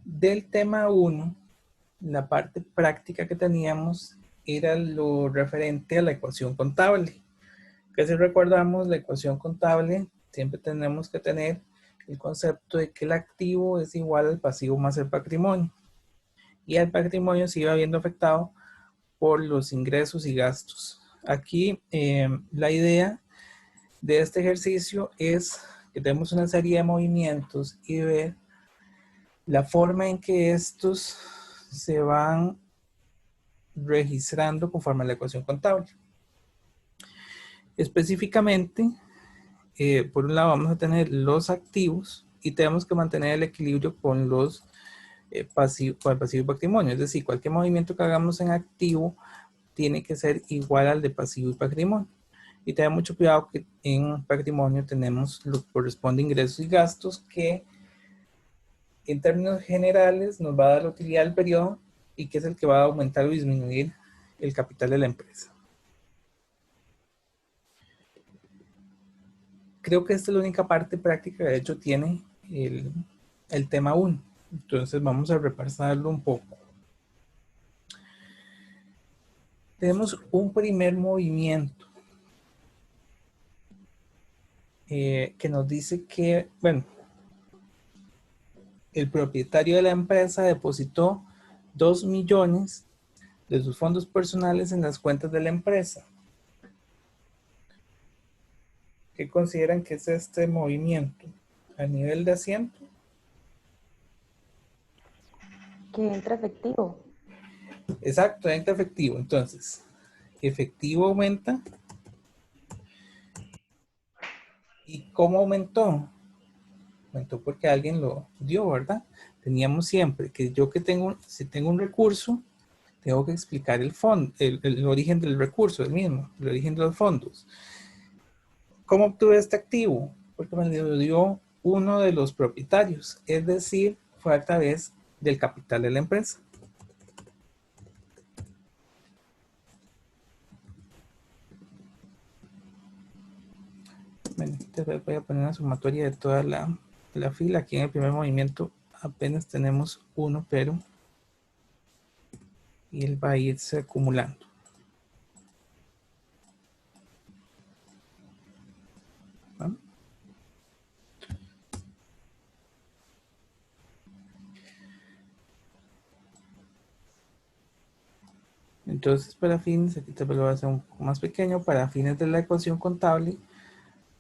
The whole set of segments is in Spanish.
Del tema 1, la parte práctica que teníamos era lo referente a la ecuación contable. Que si recordamos la ecuación contable, siempre tenemos que tener el concepto de que el activo es igual al pasivo más el patrimonio. Y el patrimonio se iba viendo afectado por los ingresos y gastos. Aquí la idea de este ejercicio es que tenemos una serie de movimientos y ver la forma en que estos se van registrando conforme a la ecuación contable. Específicamente, por un lado vamos a tener los activos y tenemos que mantener el equilibrio con los con el pasivo y patrimonio. Es decir, cualquier movimiento que hagamos en activo tiene que ser igual al de pasivo y patrimonio. Y tener mucho cuidado que en patrimonio tenemos lo que corresponde a ingresos y gastos, que en términos generales nos va a dar la utilidad del periodo y que es el que va a aumentar o disminuir el capital de la empresa. Creo que esta es la única parte práctica que de hecho tiene el tema 1. Entonces vamos a repasarlo un poco. Tenemos un primer movimiento que nos dice que, bueno, el propietario de la empresa depositó 2 millones de sus fondos personales en las cuentas de la empresa. ¿Qué consideran que es este movimiento? A nivel de asiento. Que entra efectivo. Exacto, entra efectivo. Entonces, efectivo aumenta. ¿Y cómo aumentó? Aumentó porque alguien lo dio, ¿verdad? Teníamos siempre que yo que tengo, si tengo un recurso, tengo que explicar el fondo, el origen del recurso, el mismo, el origen de los fondos. ¿Cómo obtuve este activo? Porque me lo dio uno de los propietarios, es decir, fue a través del capital de la empresa. Bueno, voy a poner una sumatoria de toda la fila. Aquí en el primer movimiento apenas tenemos uno, pero y él va a irse acumulando. ¿No? Entonces, para fines, aquí te lo voy a hacer un poco más pequeño, para fines de la ecuación contable,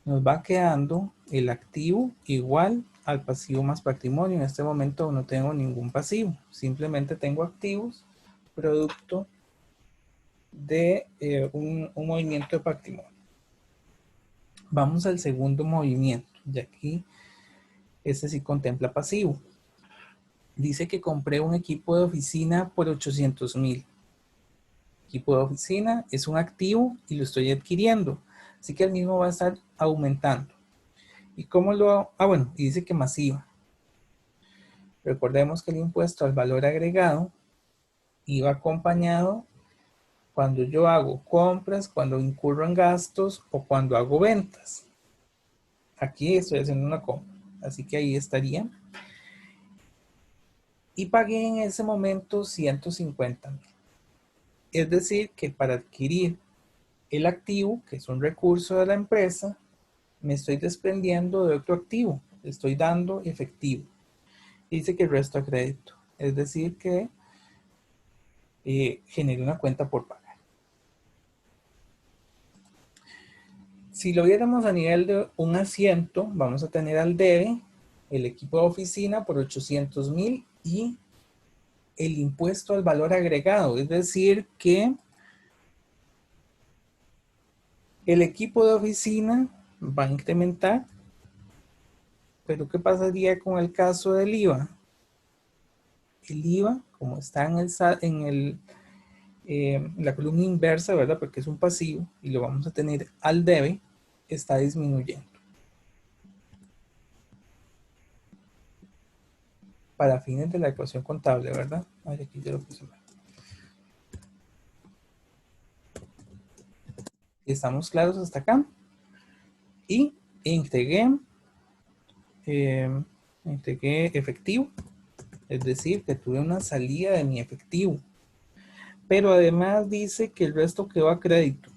nos va quedando el activo igual al pasivo más patrimonio. En este momento no tengo ningún pasivo, simplemente tengo activos producto de un movimiento de patrimonio. Vamos al segundo movimiento, y aquí este sí contempla pasivo. Dice que compré un equipo de oficina por 800,000. Equipo de oficina es un activo y lo estoy adquiriendo, así que el mismo va a estar aumentando. ¿Y cómo lo...? Bueno, y dice que masiva. Recordemos que el impuesto al valor agregado iba acompañado cuando yo hago compras, cuando incurro en gastos o cuando hago ventas. Aquí estoy haciendo una compra, así que ahí estaría. Y pagué en ese momento 150,000. Es decir, que para adquirir el activo, que es un recurso de la empresa, me estoy desprendiendo de otro activo, estoy dando efectivo. Dice que resto a crédito, es decir, que genere una cuenta por pagar. Si lo viéramos a nivel de un asiento, vamos a tener al debe, el equipo de oficina por 800,000 y el impuesto al valor agregado, es decir, que el equipo de oficina va a incrementar, pero ¿qué pasaría con el caso del IVA? El IVA, como está en la columna inversa, ¿verdad? Porque es un pasivo y lo vamos a tener al debe, está disminuyendo. Para fines de la ecuación contable, ¿verdad? Ay, aquí ya lo puse mal. ¿Estamos claros hasta acá? Y integré entregué efectivo, es decir, que tuve una salida de mi efectivo. Pero además dice que el resto quedó a crédito.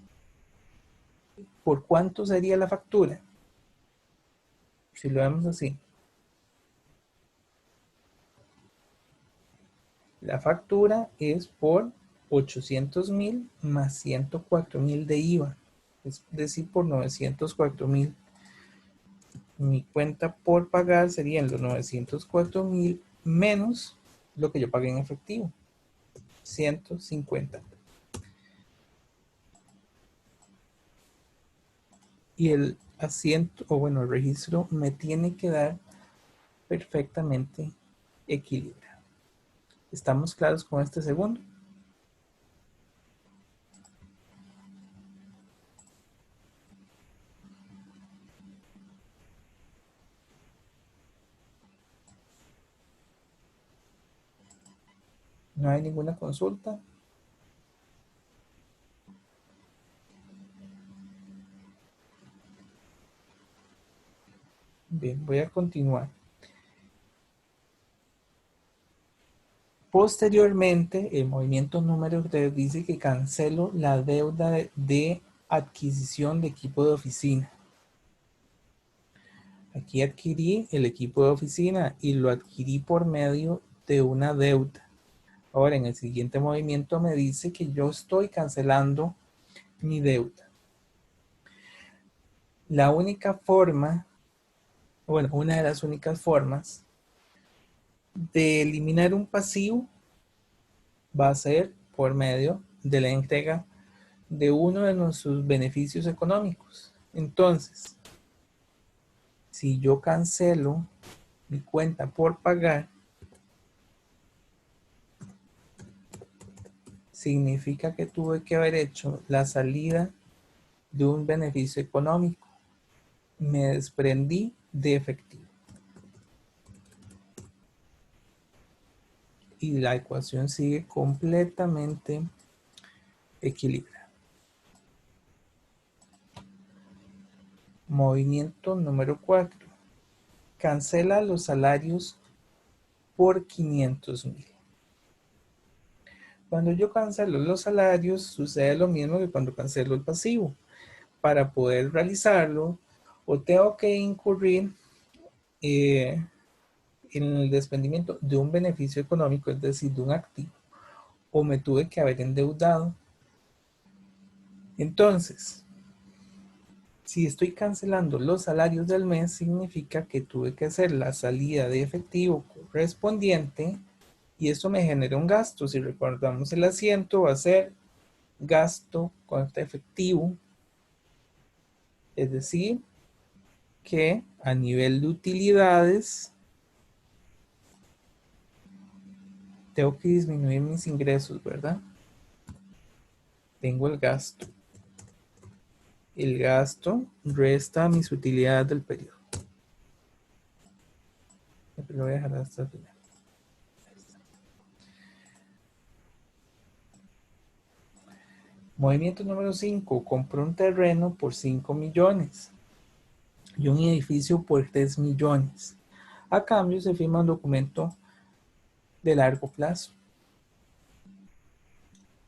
¿Por cuánto sería la factura? Si lo vemos así. La factura es por 800,000 más 104,000 de IVA. Es decir, por 904,000. Mi cuenta por pagar serían los 904,000 menos lo que yo pagué en efectivo. 150. Y el asiento, o bueno, el registro me tiene que dar perfectamente equilibrado. ¿Estamos claros con este segundo? ¿No hay ninguna consulta? Bien, voy a continuar. Posteriormente, el movimiento número 3 dice que cancelo la deuda de adquisición de equipo de oficina. Aquí adquirí el equipo de oficina y lo adquirí por medio de una deuda. Ahora, en el siguiente movimiento me dice que yo estoy cancelando mi deuda. La única forma, bueno, una de las únicas formas de eliminar un pasivo va a ser por medio de la entrega de uno de nuestros beneficios económicos. Entonces, si yo cancelo mi cuenta por pagar, significa que tuve que haber hecho la salida de un beneficio económico. Me desprendí de efectivo. Y la ecuación sigue completamente equilibrada. Movimiento número 4. Cancela los salarios por 500,000. Cuando yo cancelo los salarios, sucede lo mismo que cuando cancelo el pasivo. Para poder realizarlo, o tengo que incurrir en el desprendimiento de un beneficio económico, es decir, de un activo, o me tuve que haber endeudado. Entonces, si estoy cancelando los salarios del mes, significa que tuve que hacer la salida de efectivo correspondiente y eso me genera un gasto. Si recordamos el asiento, va a ser gasto contra efectivo, es decir, que a nivel de utilidades tengo que disminuir mis ingresos, ¿verdad? Tengo el gasto. El gasto resta mis utilidades del periodo. Lo voy a dejar hasta el final. Movimiento número 5. Compró un terreno por 5 millones y un edificio por 3 millones. A cambio se firma un documento de largo plazo.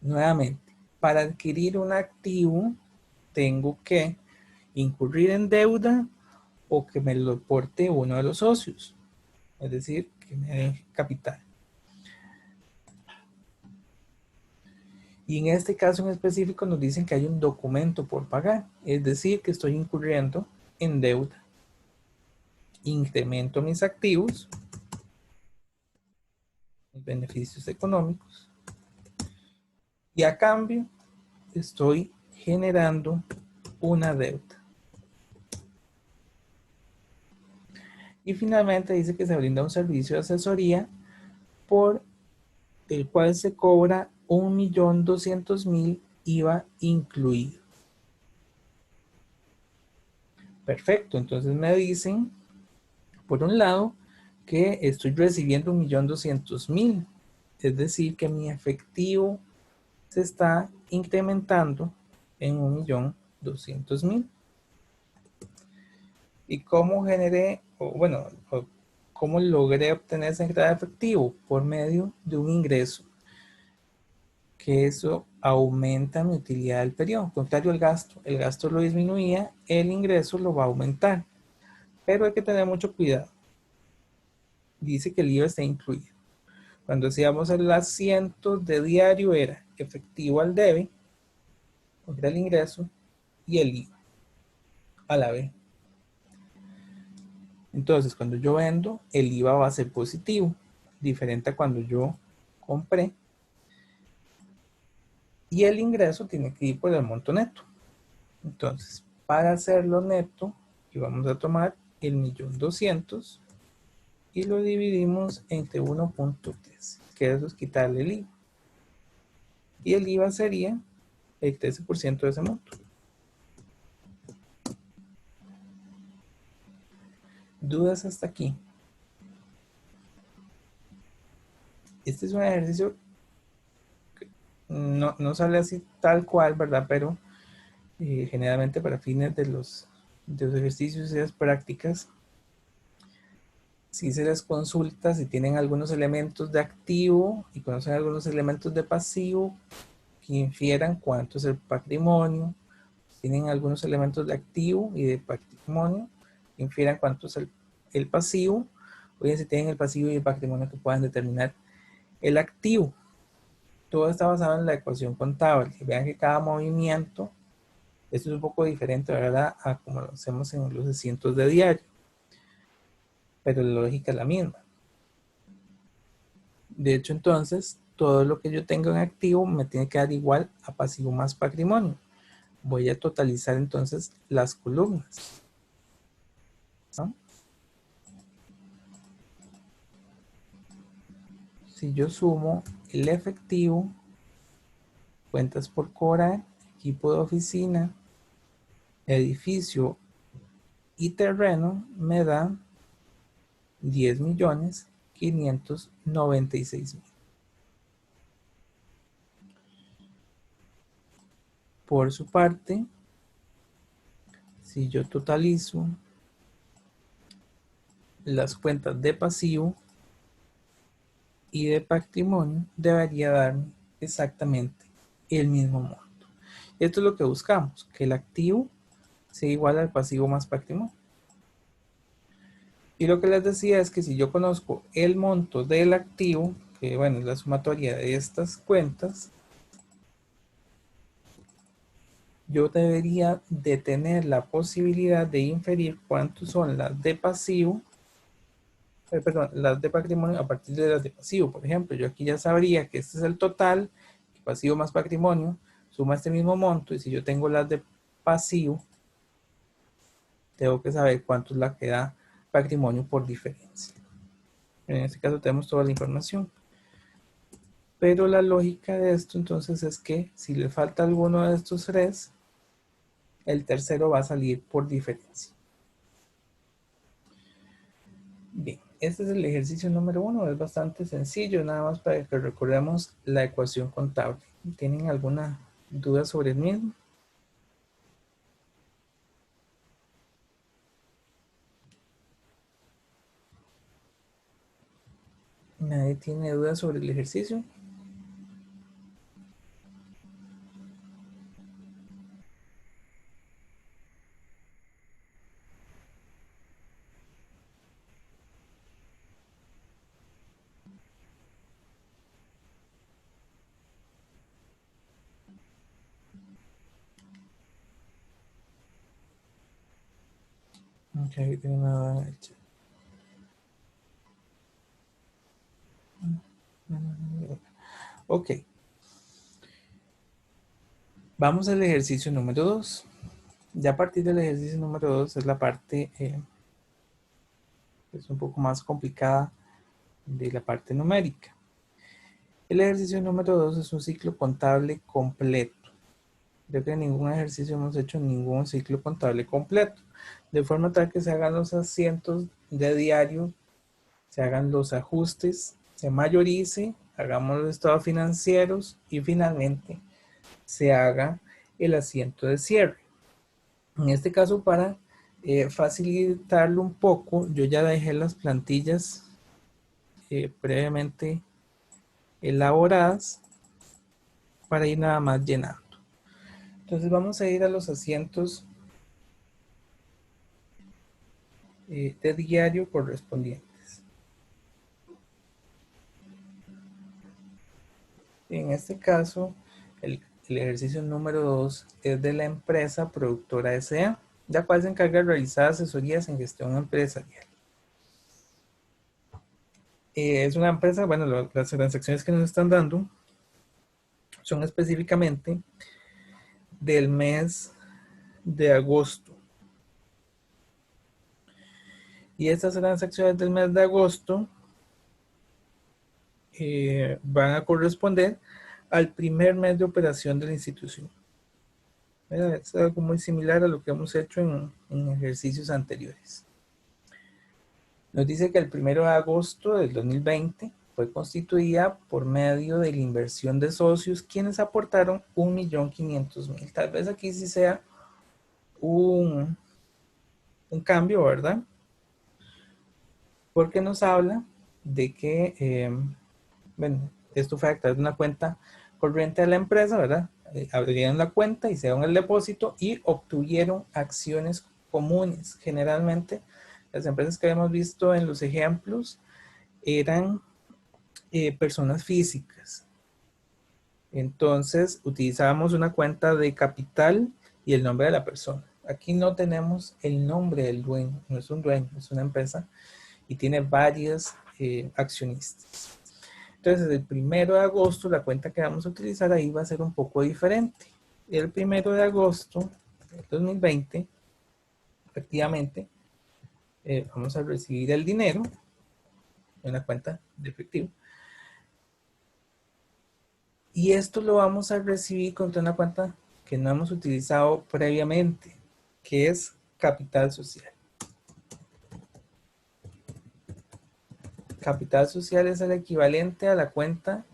Nuevamente, para adquirir un activo tengo que incurrir en deuda o que me lo aporte uno de los socios, es decir, que me dé capital. Y en este caso en específico nos dicen que hay un documento por pagar, es decir, que estoy incurriendo en deuda. Incremento mis activos, mis beneficios económicos, y a cambio estoy generando una deuda. Y finalmente dice que se brinda un servicio de asesoría por el cual se cobra 1.200.000 IVA incluido. Perfecto, entonces me dicen, por un lado, que estoy recibiendo 1.200.000, es decir, que mi efectivo se está incrementando en 1.200.000. ¿Y cómo generé? Bueno, ¿Cómo logré obtener esa entrada de efectivo? Por medio de un ingreso, que eso aumenta mi utilidad del periodo. Contrario al gasto, el gasto lo disminuía, el ingreso lo va a aumentar. Pero hay que tener mucho cuidado. Dice que el IVA está incluido. Cuando hacíamos el asiento de diario era efectivo al debe, era el ingreso, y el IVA a la vez. Entonces, cuando yo vendo, el IVA va a ser positivo, diferente a cuando yo compré. Y el ingreso tiene que ir por el monto neto. Entonces, para hacerlo neto, y vamos a tomar el 1.200.000 y lo dividimos entre 1.3, que eso es quitarle el IVA. Y el IVA sería el 13% de ese monto. ¿Dudas hasta aquí? Este es un ejercicio que no sale así tal cual, ¿verdad? Pero generalmente para fines de los ejercicios y las prácticas, si se les consulta si tienen algunos elementos de activo y conocen algunos elementos de pasivo que infieran cuánto es el patrimonio, tienen algunos elementos de activo y de patrimonio que infieran cuánto es el pasivo, o bien si tienen el pasivo y el patrimonio que puedan determinar el activo. Todo está basado en la ecuación contable. Vean que cada movimiento, esto es un poco diferente, ¿verdad?, a como lo hacemos en los asientos de diario, pero la lógica es la misma. De hecho, entonces, todo lo que yo tengo en activo me tiene que dar igual a pasivo más patrimonio. Voy a totalizar entonces las columnas, ¿no? Si yo sumo el efectivo, cuentas por cobrar, equipo de oficina, edificio y terreno, me da 10.596.000. Por su parte, si yo totalizo las cuentas de pasivo y de patrimonio, debería darme exactamente el mismo monto. Esto es lo que buscamos, que el activo sea igual al pasivo más patrimonio. Y lo que les decía es que si yo conozco el monto del activo, que bueno, es la sumatoria de estas cuentas, yo debería de tener la posibilidad de inferir cuántos son las de pasivo, perdón, las de patrimonio a partir de las de pasivo. Por ejemplo, yo aquí ya sabría que este es el total, pasivo más patrimonio, suma este mismo monto, y si yo tengo las de pasivo, tengo que saber cuánto es la que da patrimonio por diferencia. En este caso tenemos toda la información. Pero la lógica de esto entonces es que si le falta alguno de estos tres, el tercero va a salir por diferencia. Bien, este es el ejercicio número 1, es bastante sencillo, nada más para que recordemos la ecuación contable. ¿Tienen alguna duda sobre el mismo? ¿Nadie tiene dudas sobre el ejercicio? Ok, aquí tengo una duda en el chat. Ok. Vamos al ejercicio número 2. Ya a partir del ejercicio número 2 es la parte es un poco más complicada de la parte numérica. El ejercicio número 2 es un ciclo contable completo. Creo que en ningún ejercicio hemos hecho ningún ciclo contable completo. De forma tal que se hagan los asientos de diario, se hagan los ajustes, se mayorice, hagamos los estados financieros y finalmente se haga el asiento de cierre. En este caso, para facilitarlo un poco, yo ya dejé las plantillas previamente elaboradas para ir nada más llenando. Entonces vamos a ir a los asientos de diario correspondientes. En este caso, el ejercicio número 2 es de la empresa productora S.A., la cual se encarga de realizar asesorías en gestión empresarial. Es una empresa, bueno, las transacciones que nos están dando son específicamente del mes de agosto. Y estas transacciones del mes de agosto van a corresponder al primer mes de operación de la institución. Es algo muy similar a lo que hemos hecho en ejercicios anteriores. Nos dice que el 1 de agosto del 2020 fue constituida por medio de la inversión de socios, quienes aportaron 1.500.000. Tal vez aquí sí sea un cambio, ¿verdad? Porque nos habla de que, bueno, esto fue a través de una cuenta corriente de la empresa, ¿verdad? Abrieron la cuenta, hicieron el depósito y obtuvieron acciones comunes. Generalmente, las empresas que hemos visto en los ejemplos eran personas físicas. Entonces, utilizábamos una cuenta de capital y el nombre de la persona. Aquí no tenemos el nombre del dueño, no es un dueño, es una empresa y tiene varios accionistas. Entonces, el 1 de agosto, la cuenta que vamos a utilizar ahí va a ser un poco diferente. El 1 de agosto del 2020, efectivamente, vamos a recibir el dinero en la cuenta de efectivo. Y esto lo vamos a recibir contra una cuenta que no hemos utilizado previamente, que es capital social. Capital social es el equivalente a la cuenta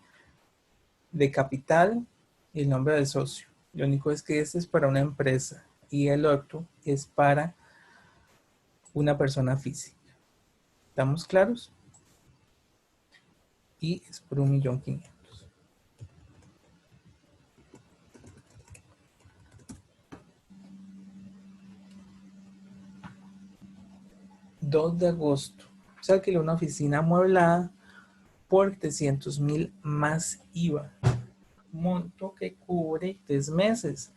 de capital y el nombre del socio. Lo único es que este es para una empresa y el otro es para una persona física. ¿Estamos claros? Y es por 1.500.000. 2 de agosto. Se alquiló una oficina amueblada por 300.000 más IVA. Monto que cubre 3 meses.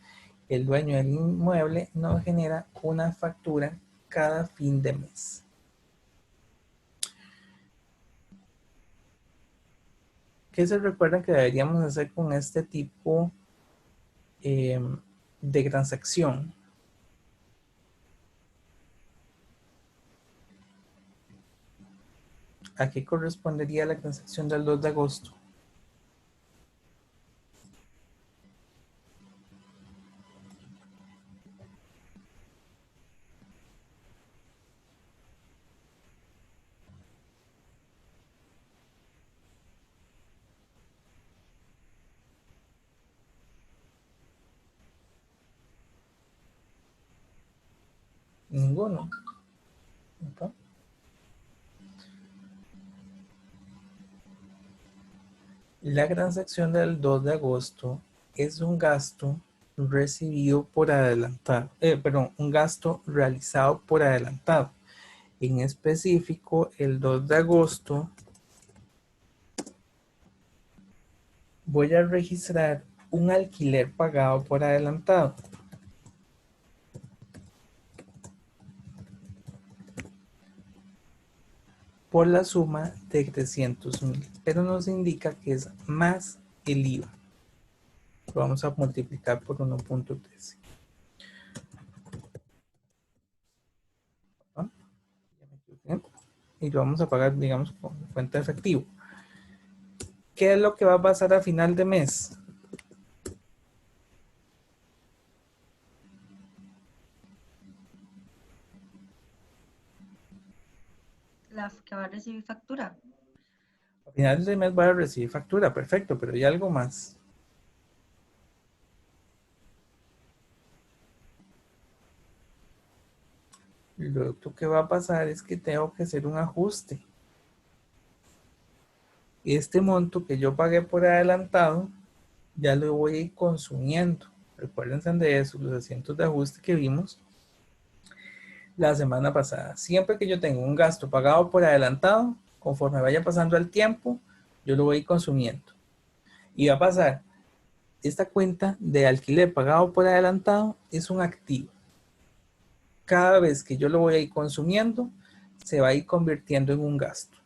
El dueño del inmueble no genera una factura cada fin de mes. ¿Qué se recuerdan que deberíamos hacer con este tipo de transacción? ¿A qué correspondería la transacción del 2 de agosto? Ninguno. ¿Okay? La transacción del 2 de agosto es un gasto recibido por adelantado, un gasto realizado por adelantado. En específico, el 2 de agosto voy a registrar un alquiler pagado por adelantado. Por la suma de 300.000, pero nos indica que es más el IVA. Lo vamos a multiplicar por 1.13. ¿Ah? Y lo vamos a pagar, digamos, con cuenta de efectivo. ¿Qué es lo que va a pasar a final de mes? La que va a recibir factura. A final de mes va a recibir factura, perfecto, pero ¿hay algo más? Lo que va a pasar es que tengo que hacer un ajuste. Este monto que yo pagué por adelantado, ya lo voy a ir consumiendo. Recuérdense de eso, los asientos de ajuste que vimos la semana pasada. Siempre que yo tengo un gasto pagado por adelantado, conforme vaya pasando el tiempo, yo lo voy a ir consumiendo. Y va a pasar, esta cuenta de alquiler pagado por adelantado es un activo. Cada vez que yo lo voy a ir consumiendo, se va a ir convirtiendo en un gasto.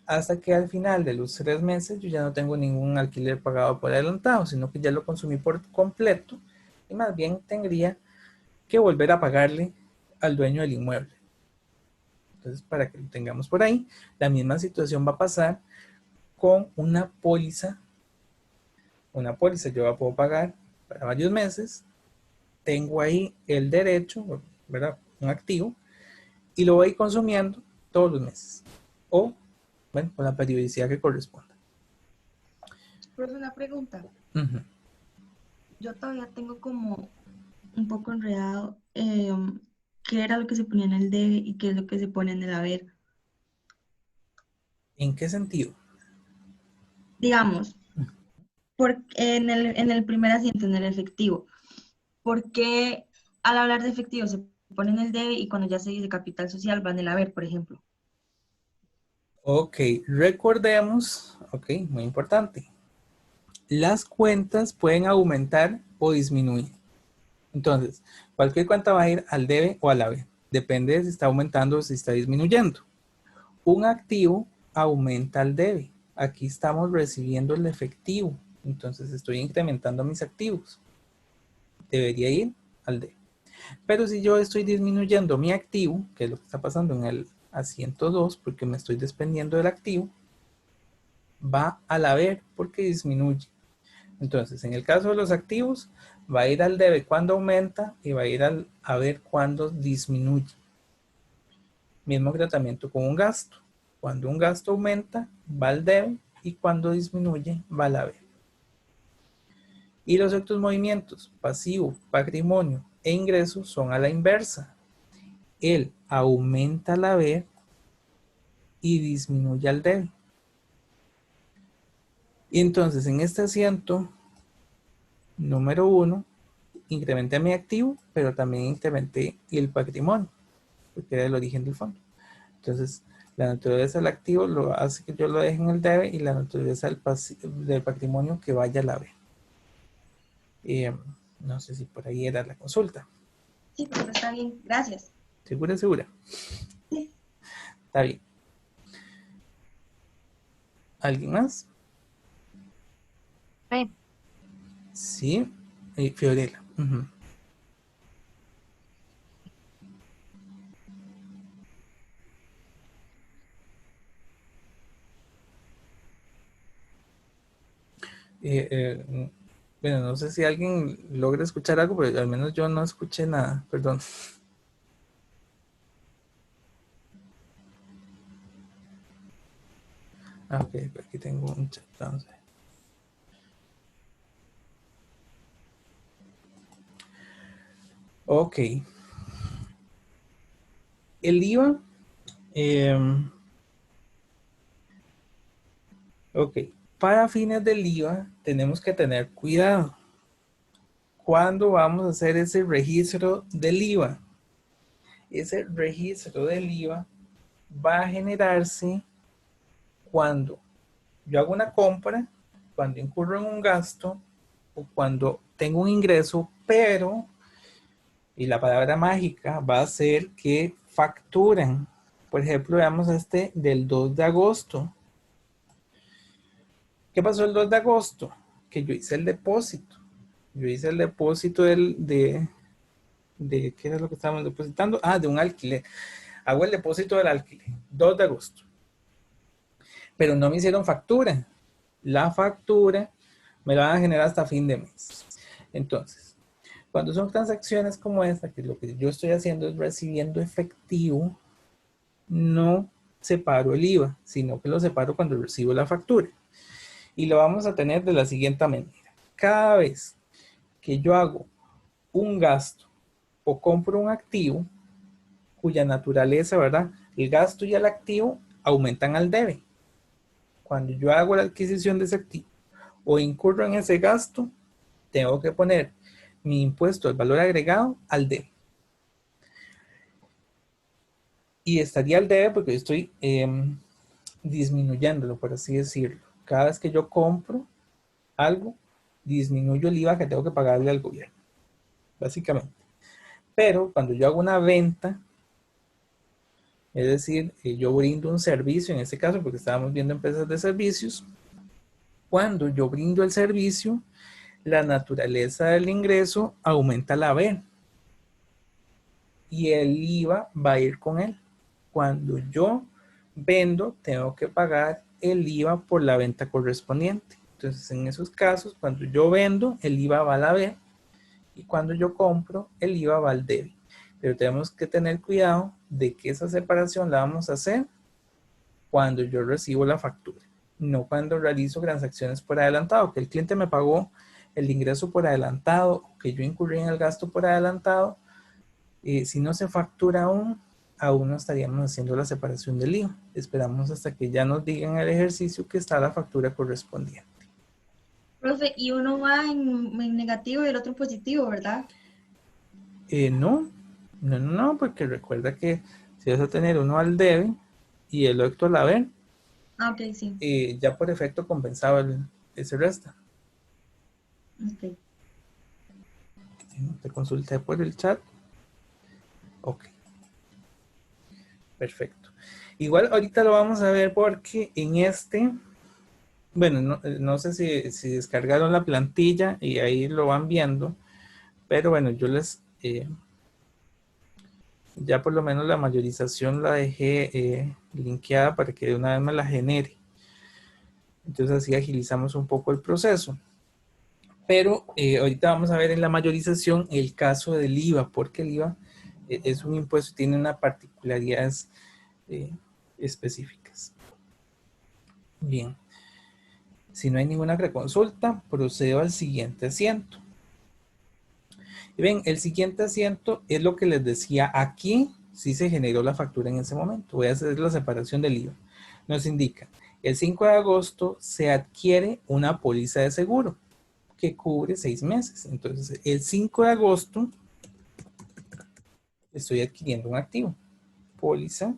Hasta que al final de los 3 meses yo ya no tengo ningún alquiler pagado por adelantado, sino que ya lo consumí por completo y más bien tendría que volver a pagarle al dueño del inmueble. Entonces, para que lo tengamos por ahí, la misma situación va a pasar con una póliza. Una póliza yo la puedo pagar para varios meses, tengo ahí el derecho, ¿verdad? Un activo, y lo voy consumiendo todos los meses. O, bueno, con la periodicidad que corresponda. Profe, una pregunta. Yo todavía tengo como un poco enredado qué era lo que se ponía en el debe y qué es lo que se pone en el haber. ¿En qué sentido? Digamos, en el primer asiento, en el efectivo, ¿por qué al hablar de efectivo se pone en el debe y cuando ya se dice capital social va en el haber, por ejemplo? Ok, recordemos, muy importante. Las cuentas pueden aumentar o disminuir. Entonces, cualquier cuenta va a ir al debe o al haber. Depende de si está aumentando o si está disminuyendo. Un activo aumenta el debe. Aquí estamos recibiendo el efectivo. Entonces estoy incrementando mis activos. Debería ir al debe. Pero si yo estoy disminuyendo mi activo, que es lo que está pasando en el asiento 2, porque me estoy desprendiendo del activo, va al haber porque disminuye. Entonces, en el caso de los activos, va a ir al debe cuando aumenta y va a ir al haber cuando disminuye. Mismo tratamiento con un gasto. Cuando un gasto aumenta, va al debe y cuando disminuye, va al haber. Y los otros movimientos, pasivo, patrimonio e ingresos, son a la inversa. Él aumenta al haber y disminuye al debe. Y entonces en este asiento número 1, incrementé mi activo, pero también incrementé el patrimonio, porque era el origen del fondo. Entonces, la naturaleza del activo lo hace que yo lo deje en el debe y la naturaleza del patrimonio que vaya al haber. No sé si por ahí era la consulta. Sí, pero está bien, gracias. ¿Segura, segura? Sí. Está bien. ¿Alguien más? Sí. Fiorella. Bueno, no sé si alguien logra escuchar algo, pero al menos yo no escuché nada. Perdón. Ok, aquí tengo un chat. Entonces. Ok. El IVA. Ok. Para fines del IVA tenemos que tener cuidado. ¿Cuándo vamos a hacer ese registro del IVA? Ese registro del IVA va a generarse cuando yo hago una compra, cuando incurro en un gasto o cuando tengo un ingreso, pero, y la palabra mágica va a ser que facturan. Por ejemplo, veamos este del 2 de agosto. ¿Qué pasó el 2 de agosto? Que yo hice el depósito. Yo hice el depósito de ¿qué era lo que estábamos depositando? Ah, de un alquiler. Hago el depósito del alquiler, 2 de agosto. Pero no me hicieron factura. La factura me la van a generar hasta fin de mes. Entonces, cuando son transacciones como esta, que lo que yo estoy haciendo es recibiendo efectivo, no separo el IVA, sino que lo separo cuando recibo la factura. Y lo vamos a tener de la siguiente manera. Cada vez que yo hago un gasto o compro un activo, cuya naturaleza, ¿verdad? El gasto y el activo aumentan al debe. Cuando yo hago la adquisición de ese activo o incurro en ese gasto, tengo que poner mi impuesto al valor agregado al debe. Y estaría al debe porque estoy disminuyéndolo, por así decirlo. Cada vez que yo compro algo, disminuyo el IVA que tengo que pagarle al gobierno, básicamente. Pero cuando yo hago una venta, es decir, yo brindo un servicio, en este caso, porque estábamos viendo empresas de servicios, cuando yo brindo el servicio, la naturaleza del ingreso aumenta al haber y el IVA va a ir con él. Cuando yo vendo, tengo que pagar el IVA por la venta correspondiente. Entonces, en esos casos, cuando yo vendo, el IVA va al haber y cuando yo compro, el IVA va al debe. Pero tenemos que tener cuidado de que esa separación la vamos a hacer cuando yo recibo la factura, no cuando realizo transacciones por adelantado, que el cliente me pagó el ingreso por adelantado, que yo incurrí en el gasto por adelantado. Si no se factura aún no estaríamos haciendo la separación del IVA. Esperamos hasta que ya nos digan el ejercicio que está la factura correspondiente. Profe, y uno va en negativo y el otro positivo, ¿verdad? No, porque recuerda que si vas a tener uno al debe y el otro al haber, Ok, sí. ya por efecto compensaba ese resta. Ok. Te consulté por el chat. Ok. Perfecto. Igual ahorita lo vamos a ver porque en bueno, no sé si descargaron la plantilla y ahí lo van viendo, pero bueno, yo ya por lo menos la mayorización la dejé linkeada para que de una vez me la genere. Entonces así agilizamos un poco el proceso. Pero ahorita vamos a ver en la mayorización el caso del IVA, porque el IVA es un impuesto y tiene unas particularidades específicas. Bien. Si no hay ninguna reconsulta, procedo al siguiente asiento. Y ven, el siguiente asiento es lo que les decía aquí, sí se generó la factura en ese momento. Voy a hacer la separación del IVA. Nos indica, el 5 de agosto se adquiere una póliza de seguro que cubre 6 meses. Entonces, el 5 de agosto estoy adquiriendo un activo. Póliza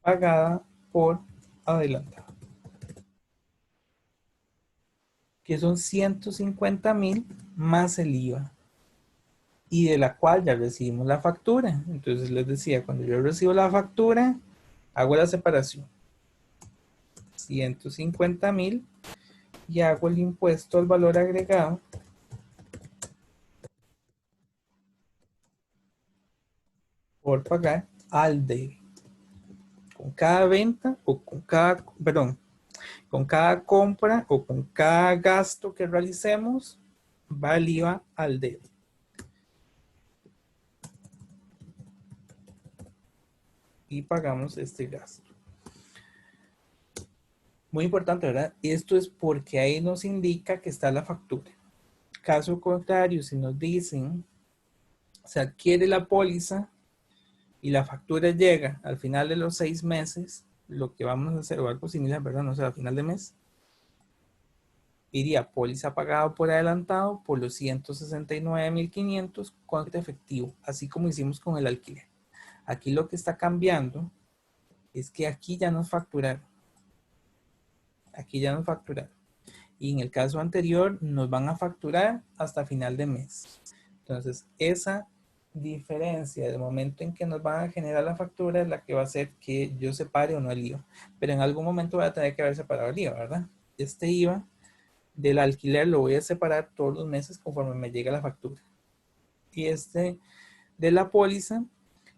pagada por adelantado, que son 150,000 más el IVA, y de la cual ya recibimos la factura. Entonces les decía, cuando yo recibo la factura, hago la separación. 150,000 y hago el impuesto al valor agregado por pagar al debe. Con cada venta o con cada, perdón, con cada compra o con cada gasto que realicemos, va el IVA al debe. Y pagamos este gasto. Muy importante, ¿verdad? Esto es porque ahí nos indica que está la factura. Caso contrario, si nos dicen, se adquiere la póliza y la factura llega al final de los 6 meses, lo que vamos a hacer, o algo similar, ¿verdad? No sé, al final de mes, iría póliza pagada por adelantado por los 169,500 con efectivo, así como hicimos con el alquiler. Aquí lo que está cambiando es que aquí ya nos facturaron. Aquí ya nos facturaron. Y en el caso anterior nos van a facturar hasta final de mes. Entonces, esa diferencia del momento en que nos van a generar la factura es la que va a hacer que yo separe o no el IVA. Pero en algún momento voy a tener que haber separado el IVA, ¿verdad? Este IVA del alquiler lo voy a separar todos los meses conforme me llega la factura. Y este de la póliza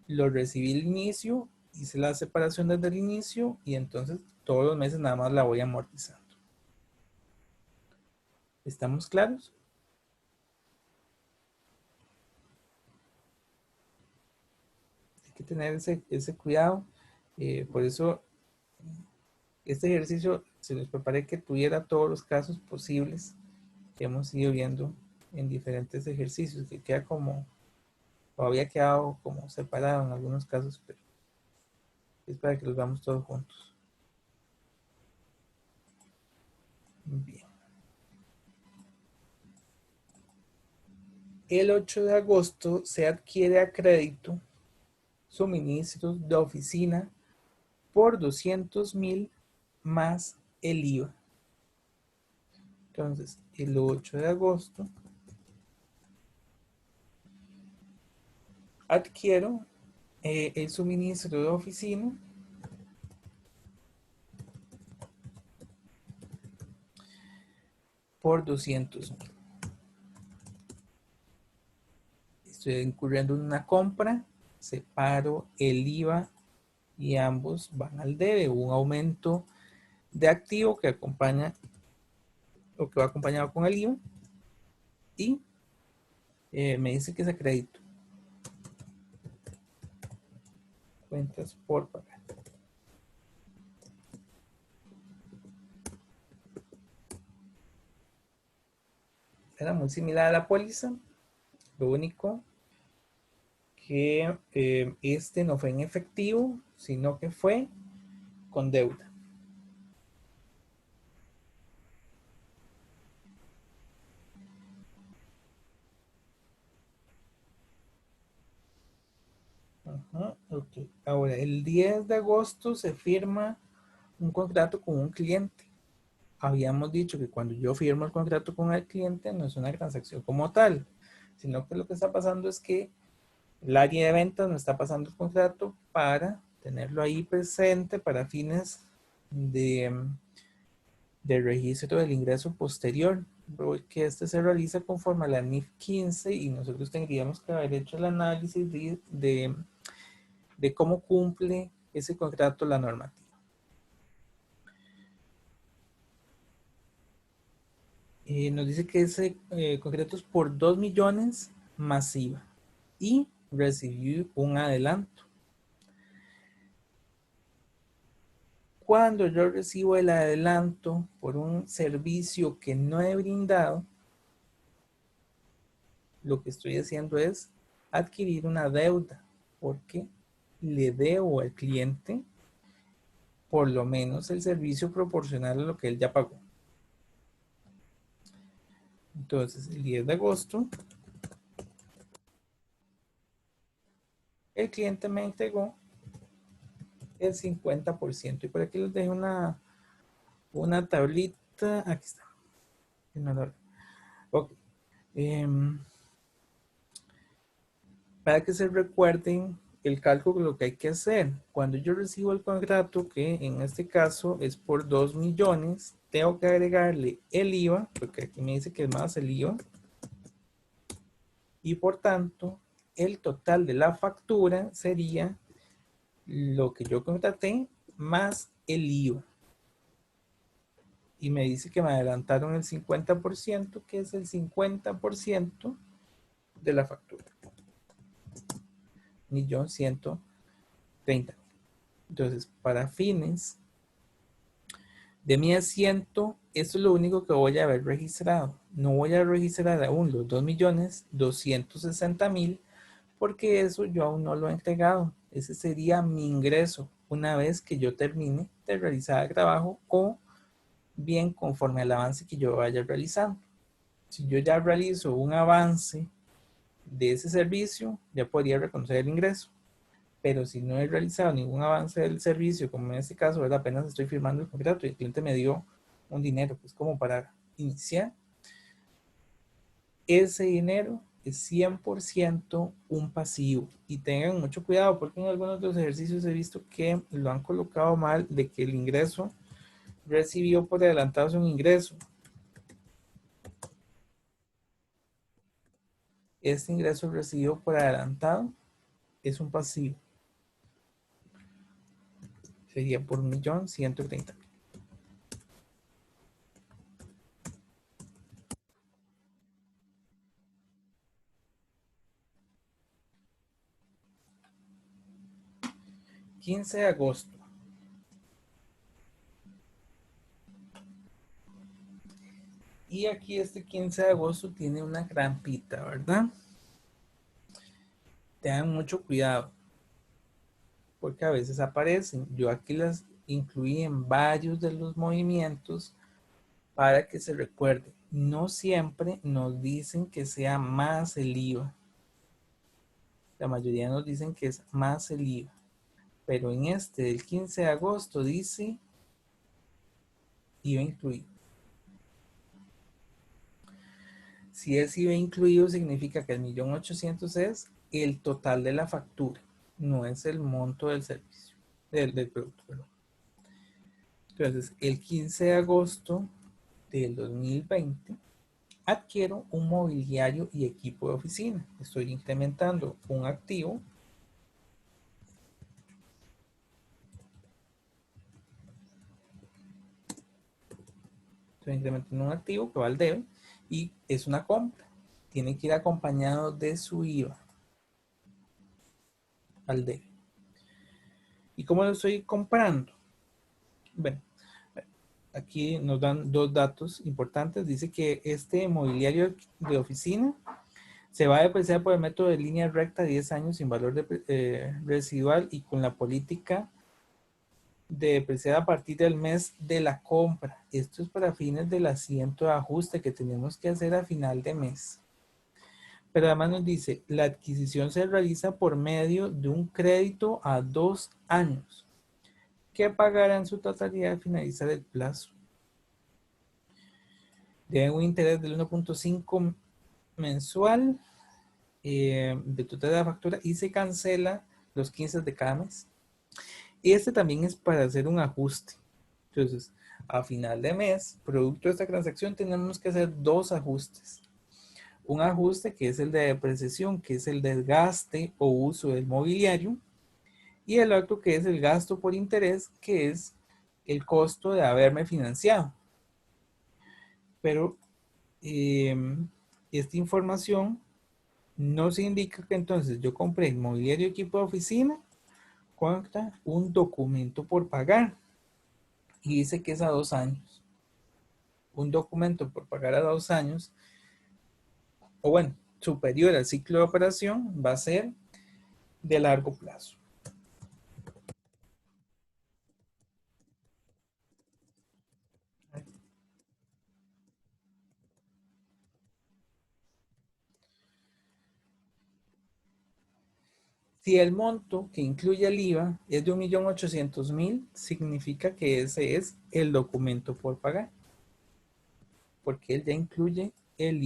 lo recibí al inicio, hice la separación desde el inicio y entonces todos los meses nada más la voy amortizando. ¿Estamos claros? Hay que tener ese cuidado. Por eso este ejercicio se nos preparé que tuviera todos los casos posibles que hemos ido viendo en diferentes ejercicios, que queda como O había quedado como separado en algunos casos, pero es para que los veamos todos juntos. Bien. El 8 de agosto se adquiere a crédito suministros de oficina por 200,000 más el IVA. Entonces, el 8 de agosto adquiero el suministro de oficina por 200,000. Estoy incurriendo en una compra, separo el IVA y ambos van al debe. Un aumento de activo que acompaña o que va acompañado con el IVA y me dice que es a crédito. Cuentas por pagar. Era muy similar a la póliza, lo único que este no fue en efectivo, sino que fue con deuda. Okay. Ahora, el 10 de agosto se firma un contrato con un cliente. Habíamos dicho que cuando yo firmo el contrato con el cliente no es una transacción como tal, sino que lo que está pasando es que el área de ventas me está pasando el contrato para tenerlo ahí presente para fines de registro del ingreso posterior, porque este se realiza conforme a la NIF 15 y nosotros tendríamos que haber hecho el análisis de cómo cumple ese contrato la normativa. Nos dice que ese contrato es por 2 millones masiva y recibí un adelanto. Cuando yo recibo el adelanto por un servicio que no he brindado, lo que estoy haciendo es adquirir una deuda porque le debo al cliente por lo menos el servicio proporcional a lo que él ya pagó. Entonces, el 10 de agosto, el cliente me entregó el 50%. Y por aquí les dejo una tablita. Aquí está. Okay. Para que se recuerden el cálculo, lo que hay que hacer. Cuando yo recibo el contrato, que en este caso es por 2 millones, tengo que agregarle el IVA, porque aquí me dice que es más el IVA. Y por tanto, el total de la factura sería lo que yo contraté más el IVA. Y me dice que me adelantaron el 50%, que es el 50% de la factura. 1.130.000. Entonces, para fines de mi asiento, esto es lo único que voy a haber registrado. No voy a registrar aún los 2.260.000 porque eso yo aún no lo he entregado. Ese sería mi ingreso una vez que yo termine de realizar el trabajo o bien conforme al avance que yo vaya realizando. Si yo ya realizo un avance de ese servicio, ya podría reconocer el ingreso. Pero si no he realizado ningún avance del servicio, como en este caso, ¿verdad? Apenas estoy firmando el contrato y el cliente me dio un dinero, pues como para iniciar, ese dinero es 100% un pasivo. Y tengan mucho cuidado porque en algunos de los ejercicios he visto que lo han colocado mal, de que el ingreso recibido por adelantado es un ingreso. Este ingreso recibido por adelantado es un pasivo. Sería por 1.130.000. $15 de agosto. Y aquí este 15 de agosto tiene una trampita, ¿verdad? Tengan mucho cuidado, porque a veces aparecen. Yo aquí las incluí en varios de los movimientos para que se recuerde. No siempre nos dicen que sea más el IVA. La mayoría nos dicen que es más el IVA. Pero en este del 15 de agosto dice IVA incluido. Si es IVA incluido, significa que el 1.800.000 es el total de la factura, no es el monto del servicio, del producto. Perdón. Entonces, el 15 de agosto del 2020, adquiero un mobiliario y equipo de oficina. Estoy incrementando un activo. Estoy incrementando un activo que va al debe y es una compra. Tiene que ir acompañado de su IVA al debe. ¿Y cómo lo estoy comprando? Bueno, aquí nos dan dos datos importantes. Dice que este mobiliario de oficina se va a depreciar por el método de línea recta 10 años sin valor residual y con la política de depreciar a partir del mes de la compra. Esto es para fines del asiento de ajuste que tenemos que hacer a final de mes. Pero además nos dice, la adquisición se realiza por medio de un crédito a 2 años, que pagará en su totalidad al finalizar el plazo. Debe un interés del 1.5 mensual de total de la factura y se cancela los 15 de cada mes. Este también es para hacer un ajuste. Entonces, a final de mes, producto de esta transacción, tenemos que hacer dos ajustes. Un ajuste que es el de depreciación, que es el desgaste o uso del mobiliario, y el otro que es el gasto por interés, que es el costo de haberme financiado. Pero esta información no se indica que entonces yo compré el mobiliario y equipo de oficina contra un documento por pagar y dice que es a 2 años. Un documento por pagar a 2 años, o bueno, superior al ciclo de operación, va a ser de largo plazo. Si el monto que incluye el IVA es de 1.800.000, significa que ese es el documento por pagar, porque él ya incluye el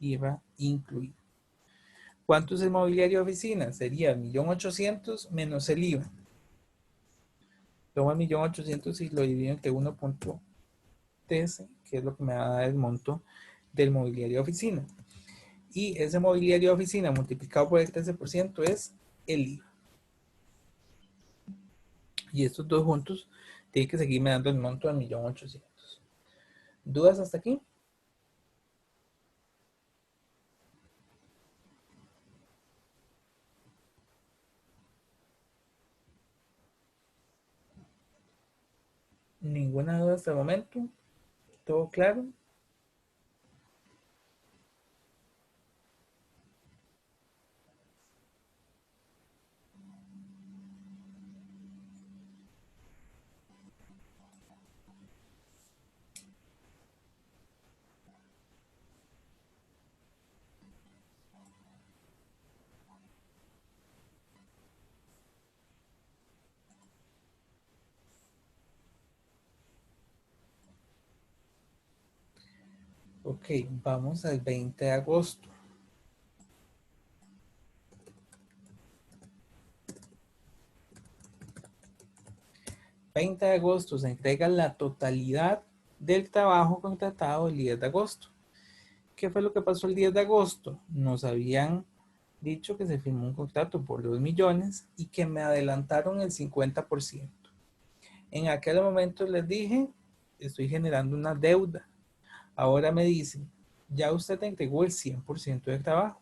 IVA incluido. ¿Cuánto es el mobiliario de oficina? Sería 1.800.000 menos el IVA. Tomo el 1.800.000 y lo divido entre 1.13, que es lo que me va a dar el monto del mobiliario de oficina. Y ese mobiliario de oficina multiplicado por el 13% es el IVA. Y estos dos juntos tienen que seguirme dando el monto de 1.800.000. ¿Dudas hasta aquí? ¿Ninguna duda hasta el momento? ¿Todo claro? Ok, vamos al 20 de agosto. 20 de agosto se entrega la totalidad del trabajo contratado el 10 de agosto. ¿Qué fue lo que pasó el 10 de agosto? Nos habían dicho que se firmó un contrato por 2 millones y que me adelantaron el 50%. En aquel momento les dije, estoy generando una deuda. Ahora me dicen, ya usted entregó el 100% del trabajo.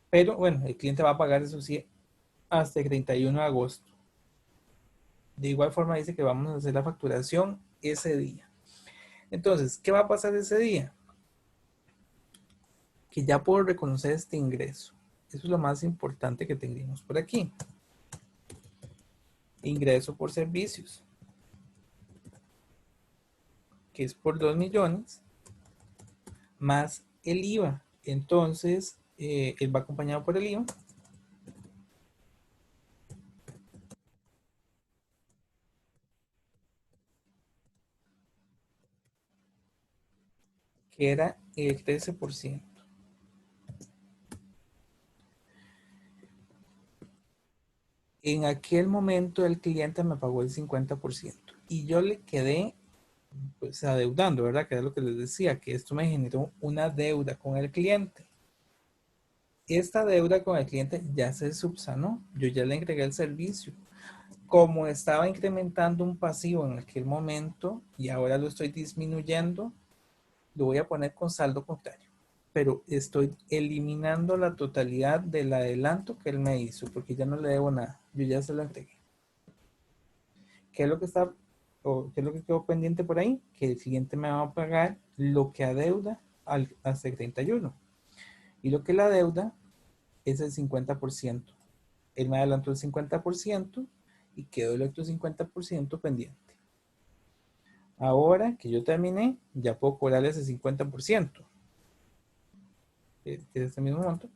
Pero bueno, el cliente va a pagar eso sí hasta el 31 de agosto. De igual forma dice que vamos a hacer la facturación ese día. Entonces, ¿qué va a pasar ese día? Que ya puedo reconocer este ingreso. Eso es lo más importante que tendríamos por aquí. Ingreso por servicios, que es por 2 millones, más el IVA. Entonces, él va acompañado por el IVA. Que era el 13%. En aquel momento el cliente me pagó el 50% y yo le quedé pues adeudando, ¿verdad? Que era lo que les decía, que esto me generó una deuda con el cliente. Esta deuda con el cliente ya se subsanó, yo ya le entregué el servicio. Como estaba incrementando un pasivo en aquel momento y ahora lo estoy disminuyendo, lo voy a poner con saldo contrario. Pero estoy eliminando la totalidad del adelanto que él me hizo, porque ya no le debo nada, yo ya se lo entregué. ¿Qué es lo que está, o qué es lo que quedó pendiente por ahí? Que el cliente me va a pagar lo que adeuda hasta el 31. Y lo que la deuda es el 50%. Él me adelantó el 50% y quedó el otro 50% pendiente. Ahora que yo terminé, ya puedo cobrarle ese 50%, que es este mismo monto,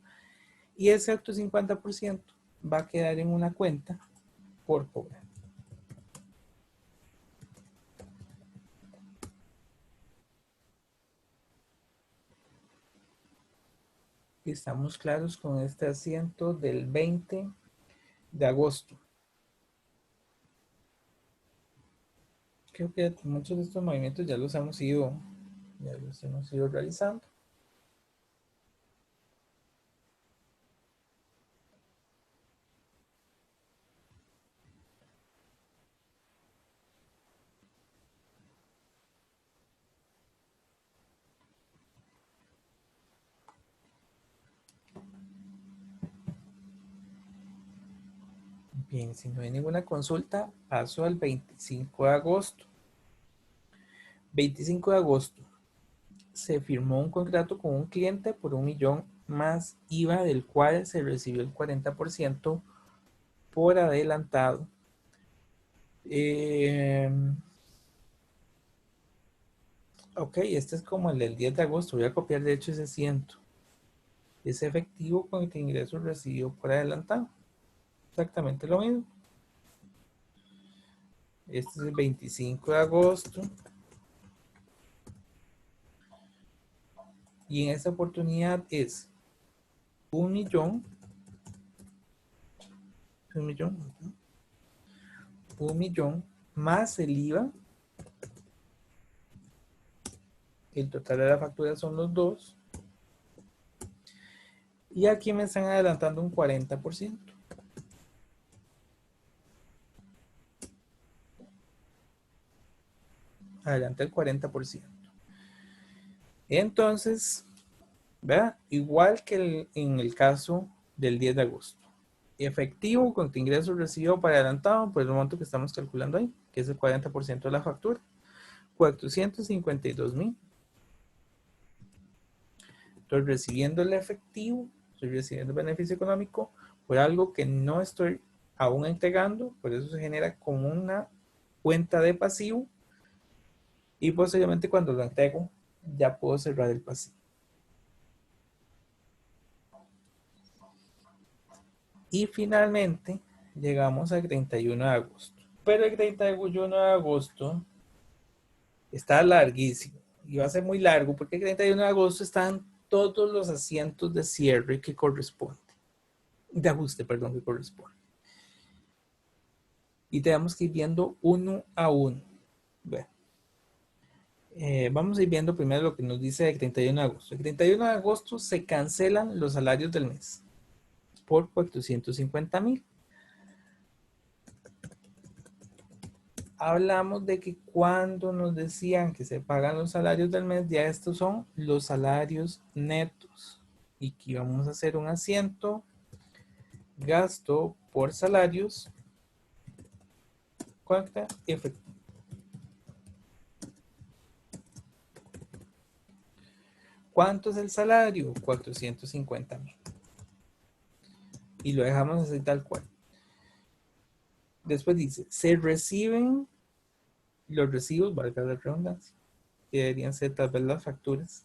y ese otro 50% va a quedar en una cuenta por cobrar. Estamos claros con este asiento del 20 de agosto. Creo que muchos de estos movimientos ya los hemos ido realizando. Bien, si no hay ninguna consulta, paso al 25 de agosto. 25 de agosto. Se firmó un contrato con un cliente por 1 millón más IVA, del cual se recibió el 40% por adelantado. Ok, este es como el del 10 de agosto. Voy a copiar de hecho ese asiento. Es efectivo con el que ingreso recibido por adelantado. Exactamente lo mismo. Este es el 25 de agosto. Y en esta oportunidad es 1 millón. 1 millón. 1 millón más el IVA. El total de la factura son los dos. Y aquí me están adelantando un 40%. Adelanta el 40%. Entonces, ¿verdad? Igual que en el caso del 10 de agosto. Efectivo con tu ingreso recibido para adelantado por el monto que estamos calculando ahí, que es el 40% de la factura. 452,000. Estoy recibiendo el efectivo, estoy recibiendo el beneficio económico por algo que no estoy aún entregando, por eso se genera como una cuenta de pasivo y posteriormente cuando lo entrego ya puedo cerrar el pasivo. Y finalmente llegamos al 31 de agosto. Pero el 31 de agosto está larguísimo y va a ser muy largo porque el 31 de agosto están todos los asientos de cierre que corresponde, de ajuste, perdón, que corresponde. Y tenemos que ir viendo uno a uno. Bueno, vamos a ir viendo primero lo que nos dice el 31 de agosto. El 31 de agosto se cancelan los salarios del mes por 450,000. Hablamos de que cuando nos decían que se pagan los salarios del mes, ya estos son los salarios netos. Y aquí vamos a hacer un asiento, gasto por salarios, cuenta efectivo. ¿Cuánto es el salario? 450,000. Y lo dejamos así tal cual. Después dice, se reciben los recibos, valga la redundancia, que deberían ser tal vez las facturas.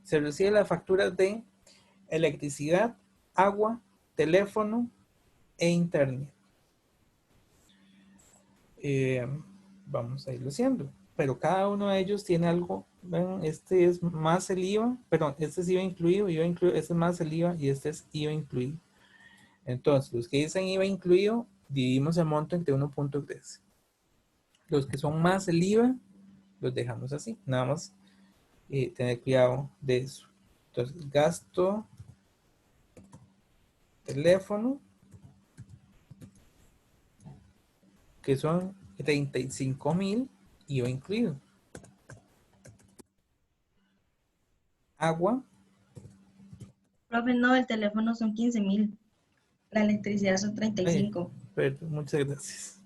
Se reciben las facturas de electricidad, agua, teléfono e internet. Vamos a irlo haciendo. Pero cada uno de ellos tiene algo. ¿Ven? Este es más el IVA, perdón, este es IVA incluido, este es más el IVA y este es IVA incluido. Entonces, los que dicen IVA incluido, dividimos el monto entre 1.3. Los que son más el IVA, los dejamos así. Nada más tener cuidado de eso. Entonces, gasto, teléfono, que son 35,000, IVA incluido. Agua. Profe, no, el teléfono son 15,000. La electricidad son 35. Perdón, muchas gracias.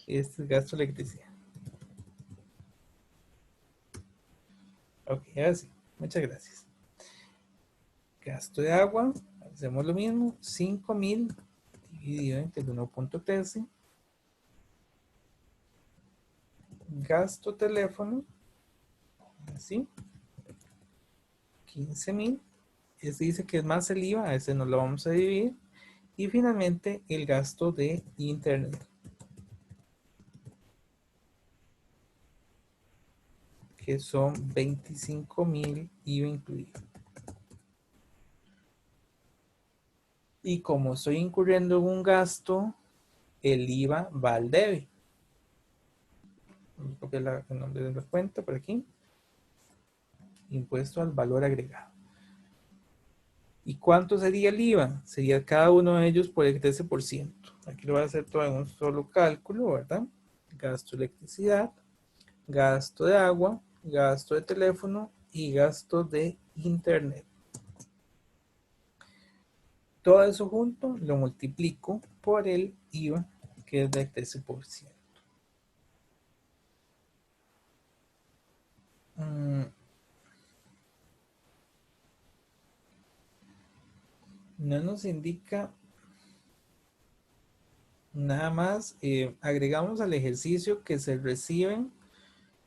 Este es gasto de electricidad. Ok, ahora sí. Muchas gracias. Gasto de agua. Hacemos lo mismo. 5,000 dividido entre el 1.13. Gasto teléfono. Así. 15,000. Este dice que es más el IVA. A ese no lo vamos a dividir. Y finalmente el gasto de internet, que son 25,000 IVA incluido. Y como estoy incurriendo en un gasto, el IVA va al debe. Vamos a copiar el nombre de la cuenta por aquí. Impuesto al valor agregado. ¿Y cuánto sería el IVA? Sería cada uno de ellos por el 13%. Aquí lo voy a hacer todo en un solo cálculo, ¿verdad? Gasto de electricidad, gasto de agua, gasto de teléfono y gasto de internet. Todo eso junto lo multiplico por el IVA, que es del 13%. No nos indica nada más. Agregamos al ejercicio que se reciben.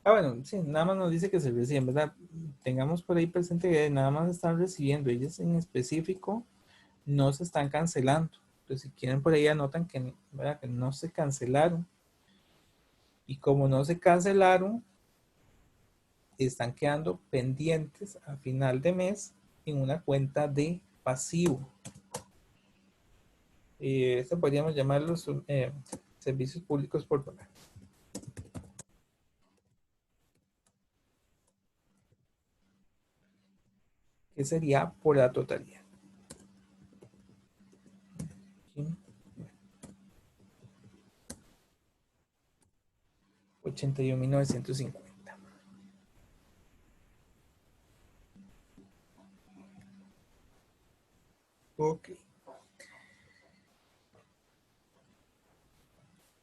Bueno, sí, nada más nos dice que se reciben, ¿verdad? Tengamos por ahí presente que nada más están recibiendo. Ellos en específico no se están cancelando. Entonces, si quieren por ahí anotan que, ¿verdad?, que no se cancelaron. Y como no se cancelaron, están quedando pendientes a final de mes en una cuenta de pasivo. Esto podríamos llamarlos servicios públicos por pagar. Que sería por la totalidad. 81.950. Ok.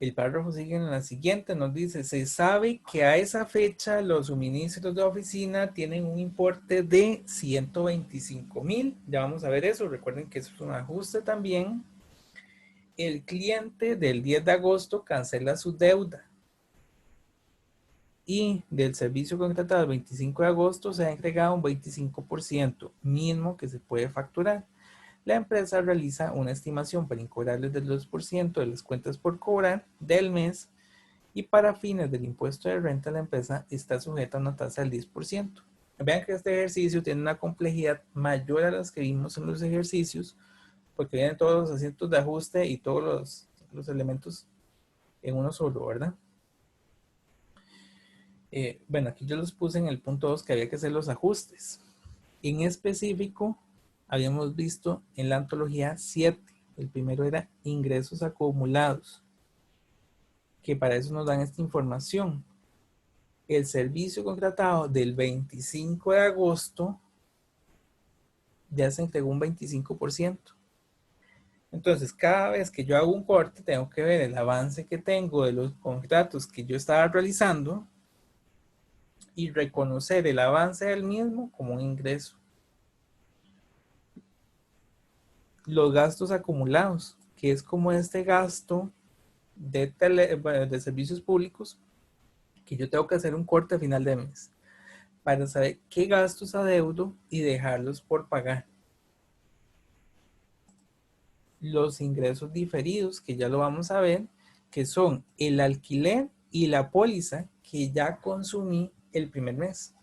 El párrafo sigue en la siguiente, nos dice, se sabe que a esa fecha los suministros de oficina tienen un importe de 125,000. Ya vamos a ver eso, recuerden que eso es un ajuste también. El cliente del 10 de agosto cancela su deuda. Y del servicio contratado el 25 de agosto se ha entregado un 25%, mismo que se puede facturar. La empresa realiza una estimación para incobrarles del 2% de las cuentas por cobrar del mes y para fines del impuesto de renta la empresa está sujeta a una tasa del 10%. Vean que este ejercicio tiene una complejidad mayor a las que vimos en los ejercicios porque vienen todos los asientos de ajuste y todos los elementos en uno solo, ¿verdad? Bueno, aquí yo los puse en el punto 2 que había que hacer los ajustes. En específico, habíamos visto en la antología 7, el primero era ingresos acumulados, que para eso nos dan esta información. El servicio contratado del 25 de agosto ya se entregó un 25%. Entonces, cada vez que yo hago un corte, tengo que ver el avance que tengo de los contratos que yo estaba realizando y reconocer el avance del mismo como un ingreso. los gastos acumulados, que es como este gasto de servicios públicos, que yo tengo que hacer un corte a final de mes para saber qué gastos adeudo y dejarlos por pagar. Los ingresos diferidos, que ya lo vamos a ver, que son el alquiler y la póliza que ya consumí el primer mes.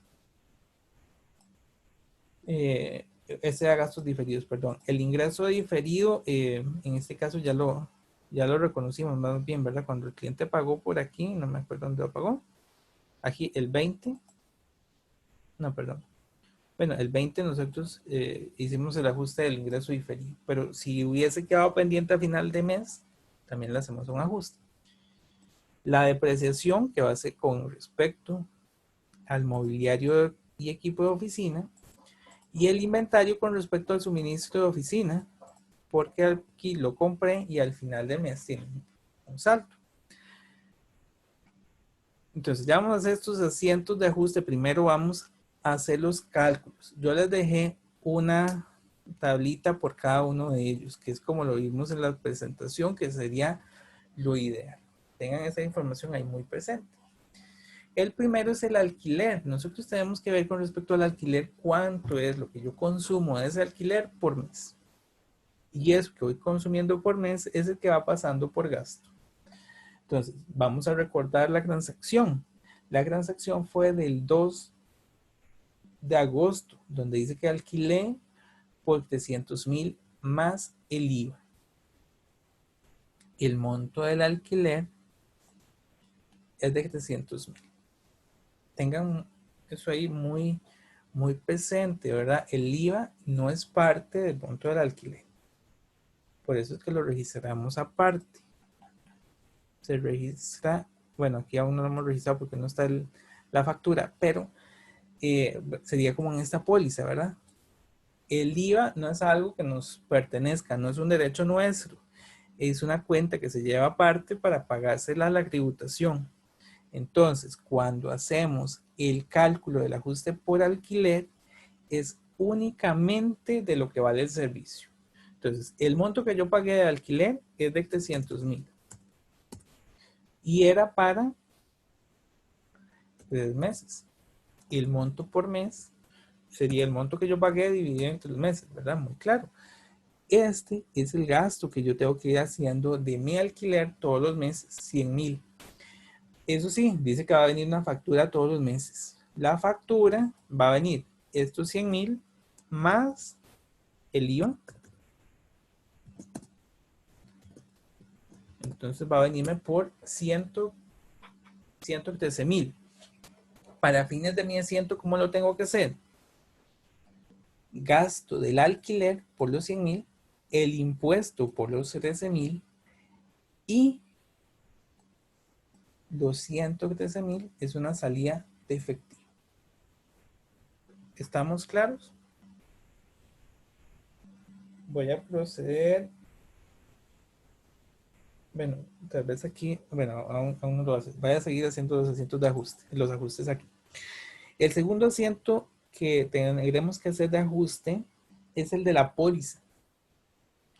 Este era gastos diferidos, perdón. El ingreso diferido, en este caso ya lo reconocimos más bien, ¿verdad? Cuando el cliente pagó por aquí, no me acuerdo dónde lo pagó. Aquí el 20. No, perdón. Bueno, el 20 nosotros hicimos el ajuste del ingreso diferido, pero si hubiese quedado pendiente a final de mes, también le hacemos un ajuste. La depreciación, que va a ser con respecto al mobiliario y equipo de oficina, y el inventario con respecto al suministro de oficina, porque aquí lo compré y al final del mes tiene un salto. Entonces ya vamos a hacer estos asientos de ajuste. Primero vamos a hacer los cálculos. Yo les dejé una tablita por cada uno de ellos, que es como lo vimos en la presentación, que sería lo ideal. Tengan esa información ahí muy presente. El primero es el alquiler. Nosotros tenemos que ver con respecto al alquiler cuánto es lo que yo consumo de ese alquiler por mes. Y eso que voy consumiendo por mes es el que va pasando por gasto. Entonces, vamos a recordar la transacción. La transacción fue del 2 de agosto, donde dice que alquilé por 300,000 más el IVA. El monto del alquiler es de 300,000. Tengan eso ahí muy, muy presente, ¿verdad? El IVA no es parte del monto del alquiler. Por eso es que lo registramos aparte. Se registra, bueno, aquí aún no lo hemos registrado porque no está la factura, pero sería como en esta póliza, ¿verdad? El IVA no es algo que nos pertenezca, no es un derecho nuestro, es una cuenta que se lleva aparte para pagársela a la tributación. Entonces, cuando hacemos el cálculo del ajuste por alquiler, es únicamente de lo que vale el servicio. Entonces, el monto que yo pagué de alquiler es de 300,000 y era para 3 meses. Y el monto por mes sería el monto que yo pagué dividido entre los meses, ¿verdad? Muy claro. Este es el gasto que yo tengo que ir haciendo de mi alquiler todos los meses, 100,000. Eso sí, dice que va a venir una factura todos los meses. La factura va a venir estos 100,000 más el IVA. Entonces va a venirme por 113,000. Para fines de mi asiento, ¿cómo lo tengo que hacer? Gasto del alquiler por los 100,000, el impuesto por los 13,000 y los 113,000 es una salida de efectivo. ¿Estamos claros? Voy a proceder. Bueno, tal vez aquí, bueno, aún no lo hace. Voy a seguir haciendo los asientos de ajuste, los ajustes aquí. El segundo asiento que tendremos que hacer de ajuste es el de la póliza.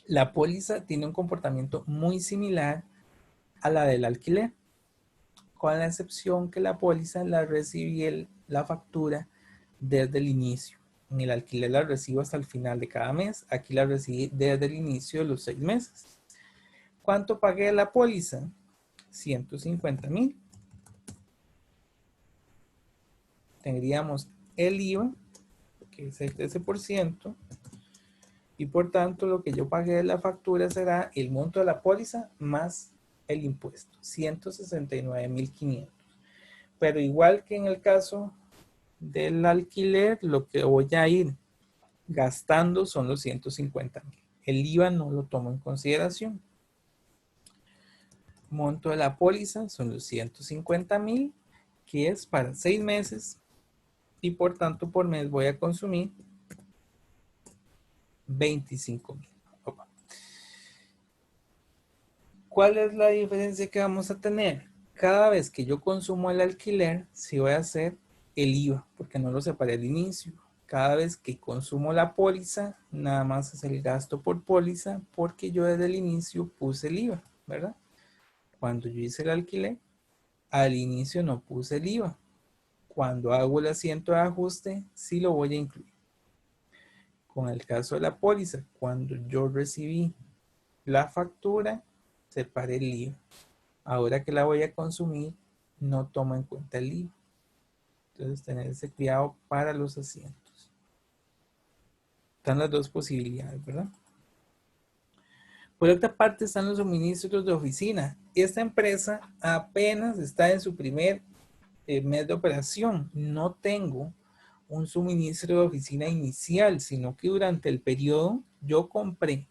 La póliza tiene un comportamiento muy similar a la del alquiler, con la excepción que la póliza la recibí la factura desde el inicio. En el alquiler la recibo hasta el final de cada mes. Aquí la recibí desde el inicio de los 6 meses. ¿Cuánto pagué la póliza? 150,000. Tendríamos el IVA, que es el 13%, y por tanto lo que yo pagué de la factura será el monto de la póliza más el impuesto, 169,500. Pero igual que en el caso del alquiler, lo que voy a ir gastando son los 150,000. El IVA no lo tomo en consideración. Monto de la póliza son los 150,000, que es para 6 meses, y por tanto por mes voy a consumir 25,000. ¿Cuál es la diferencia que vamos a tener? Cada vez que yo consumo el alquiler, sí voy a hacer el IVA, porque no lo separé al inicio. cada vez que consumo la póliza, nada más es el gasto por póliza, porque yo desde el inicio puse el IVA, ¿verdad? Cuando yo hice el alquiler, al inicio no puse el IVA. Cuando hago el asiento de ajuste, sí lo voy a incluir. Con el caso de la póliza, cuando yo recibí la factura, separé el IVA. Ahora que la voy a consumir, no tomo en cuenta el IVA. Entonces, tener ese cuidado para los asientos. Están las dos posibilidades, ¿verdad? Por otra parte, están los suministros de oficina. Esta empresa apenas está en su primer mes de operación. No tengo un suministro de oficina inicial, sino que durante el periodo yo compré.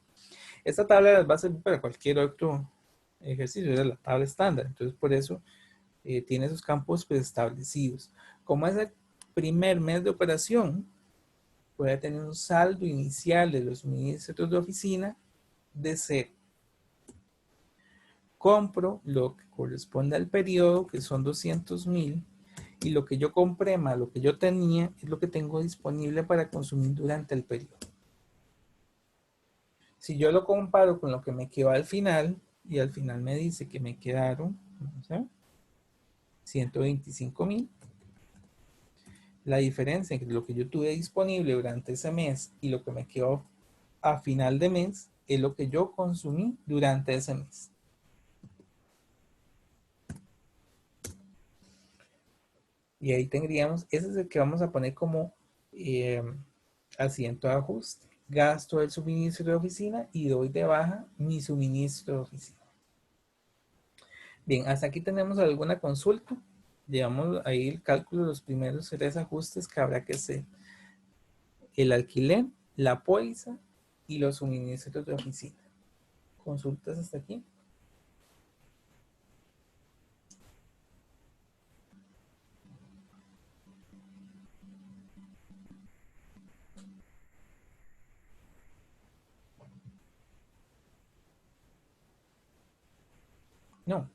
Esta tabla va a servir para cualquier otro ejercicio, es la tabla estándar. Entonces, por eso tiene esos campos preestablecidos. Como es el primer mes de operación, voy a tener un saldo inicial de los suministros de oficina de 0. Compro lo que corresponde al periodo, que son 200,000, y lo que yo compré más lo que yo tenía es lo que tengo disponible para consumir durante el periodo. Si yo lo comparo con lo que me quedó al final, y al final me dice que me quedaron, vamos a ver, 125,000, la diferencia entre lo que yo tuve disponible durante ese mes y lo que me quedó a final de mes es lo que yo consumí durante ese mes. Y ahí tendríamos, ese es el que vamos a poner como asiento de ajuste. Gasto el suministro de oficina y doy de baja mi suministro de oficina. Bien, hasta aquí tenemos alguna consulta. Llevamos ahí el cálculo de los primeros 3 ajustes que habrá que hacer. El alquiler, la póliza y los suministros de oficina. ¿Consultas hasta aquí? No.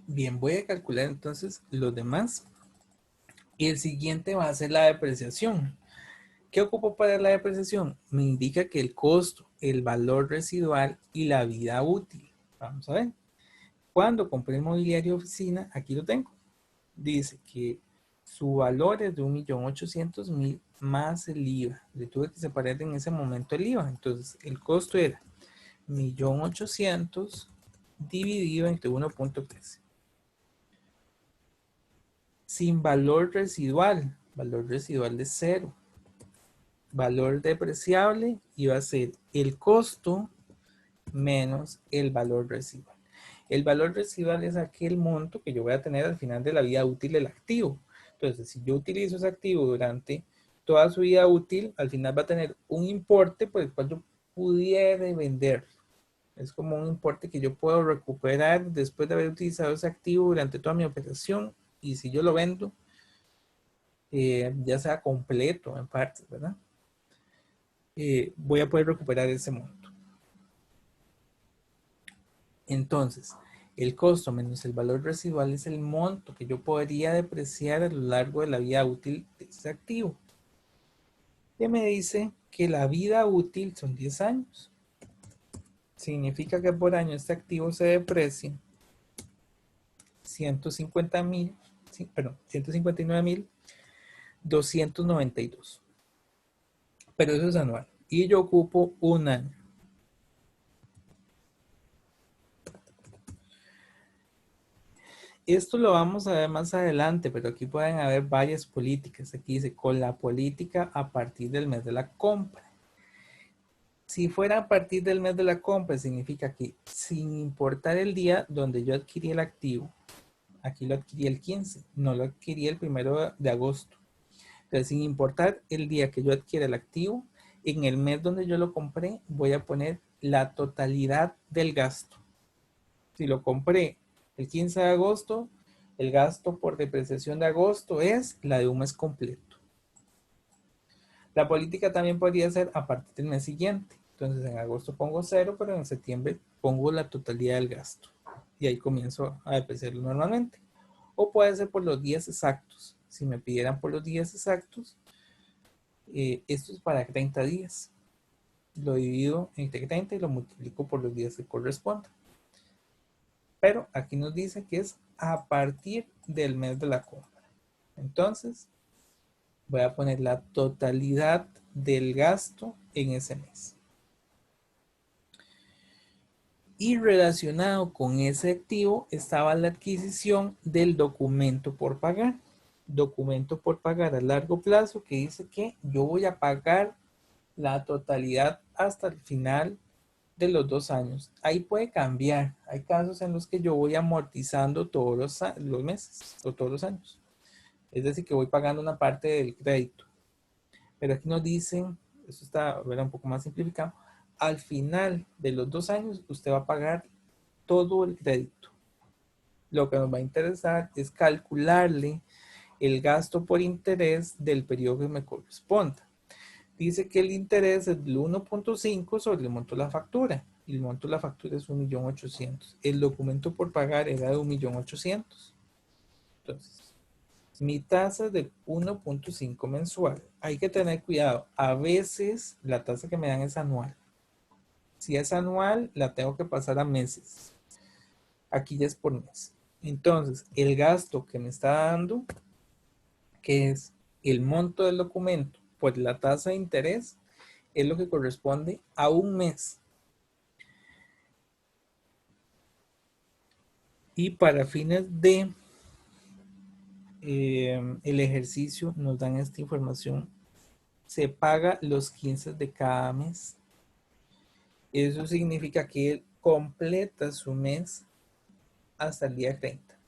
Bien, voy a calcular entonces los demás. Y el siguiente va a ser la depreciación. ¿Qué ocupo para la depreciación? Me indica que el costo, el valor residual y la vida útil. Vamos a ver. Cuando compré el mobiliario de oficina, aquí lo tengo. Dice que su valor es de 1.800.000 más el IVA. Le tuve que separar en ese momento el IVA. Entonces, el costo era 1.800.000 dividido entre 1.13. Sin valor residual de 0. Valor depreciable iba a ser el costo menos el valor residual. El valor residual es aquel monto que yo voy a tener al final de la vida útil del activo. Entonces, si yo utilizo ese activo durante toda su vida útil, al final va a tener un importe por el cual yo pudiera vender. Es como un importe que yo puedo recuperar después de haber utilizado ese activo durante toda mi operación. Y si yo lo vendo, ya sea completo en partes, ¿verdad? Voy a poder recuperar ese monto. Entonces, el costo menos el valor residual es el monto que yo podría depreciar a lo largo de la vida útil de ese activo. Y me dice que la vida útil son 10 años. Significa que por año este activo se deprecia 159.292. Pero eso es anual. Y yo ocupo un año. Esto lo vamos a ver más adelante, pero aquí pueden haber varias políticas. Aquí dice, con la política a partir del mes de la compra. Si fuera a partir del mes de la compra, significa que sin importar el día donde yo adquirí el activo, aquí lo adquirí el 15, no lo adquirí el 1 de agosto. Entonces, sin importar el día que yo adquiera el activo, En el mes donde yo lo compré, voy a poner la totalidad del gasto. Si lo compré el 15 de agosto, el gasto por depreciación de agosto es la de un mes completo. La política también podría ser a partir del mes siguiente. Entonces en agosto pongo 0, pero en septiembre pongo la totalidad del gasto. Y ahí comienzo a depreciarlo normalmente. O puede ser por los días exactos. Si me pidieran por los días exactos, esto es para 30 días. Lo divido entre 30 y lo multiplico por los días que correspondan. Pero aquí nos dice que es a partir del mes de la compra. Entonces, voy a poner la totalidad del gasto en ese mes. Y relacionado con ese activo estaba la adquisición del documento por pagar. Documento por pagar a largo plazo que dice que yo voy a pagar la totalidad hasta el final de los 2 años. Ahí puede cambiar. Hay casos en los que yo voy amortizando todos los meses o todos los años. Es decir, que voy pagando una parte del crédito. Pero aquí nos dicen, eso está un poco más simplificado, al final de los 2 años usted va a pagar todo el crédito. Lo que nos va a interesar es calcularle el gasto por interés del periodo que me corresponda. Dice que el interés es del 1.5 sobre el monto de la factura. Y el monto de la factura es 1.800.000. El documento por pagar era de 1.800.000. Entonces, mi tasa es de 1.5 mensual. Hay que tener cuidado. A veces la tasa que me dan es anual. Si es anual, la tengo que pasar a meses. Aquí ya es por mes. Entonces, el gasto que me está dando, que es el monto del documento por la tasa de interés, es lo que corresponde a un mes. Y para fines de el ejercicio nos dan esta información. Se paga los 15 de cada mes. Eso significa que él completa su mes hasta el día 30.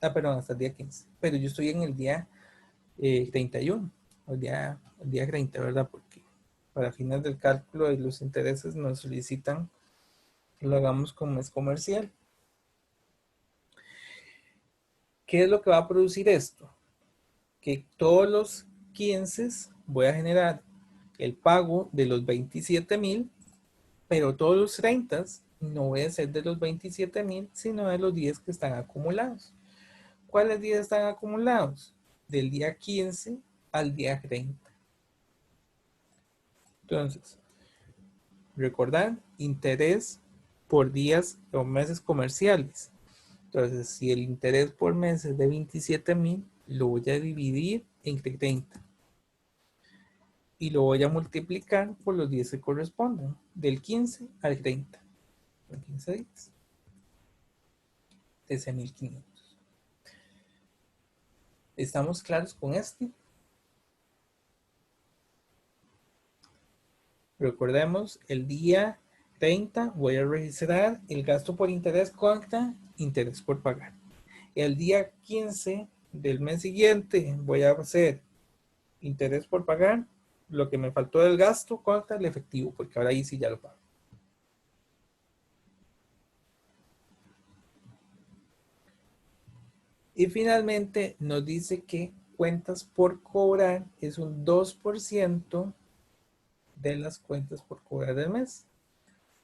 Perdón, hasta el día 15. Pero yo estoy en el día 31, el día 30, ¿verdad? Porque para fines del cálculo de los intereses nos solicitan que lo hagamos como mes comercial. ¿Qué es lo que va a producir esto? Que todos los 15 voy a generar el pago de los 27.000, pero todos los 30 no voy a ser de los 27.000, sino de los 10 que están acumulados. ¿Cuáles días están acumulados? Del día 15 al día 30. Entonces, recordar, interés por días o meses comerciales. Entonces, si el interés por mes es de 27.000, lo voy a dividir entre 30. Y lo voy a multiplicar por los 10 que corresponden, del 15 al 30. Son 15 días. 13.500. ¿Estamos claros con esto? Recordemos, el día 30 voy a registrar el gasto por interés contra interés por pagar. El día 15 del mes siguiente voy a hacer interés por pagar, lo que me faltó del gasto contra el efectivo, porque ahora ahí sí ya lo pago. Y finalmente nos dice que cuentas por cobrar es un 2% de las cuentas por cobrar del mes.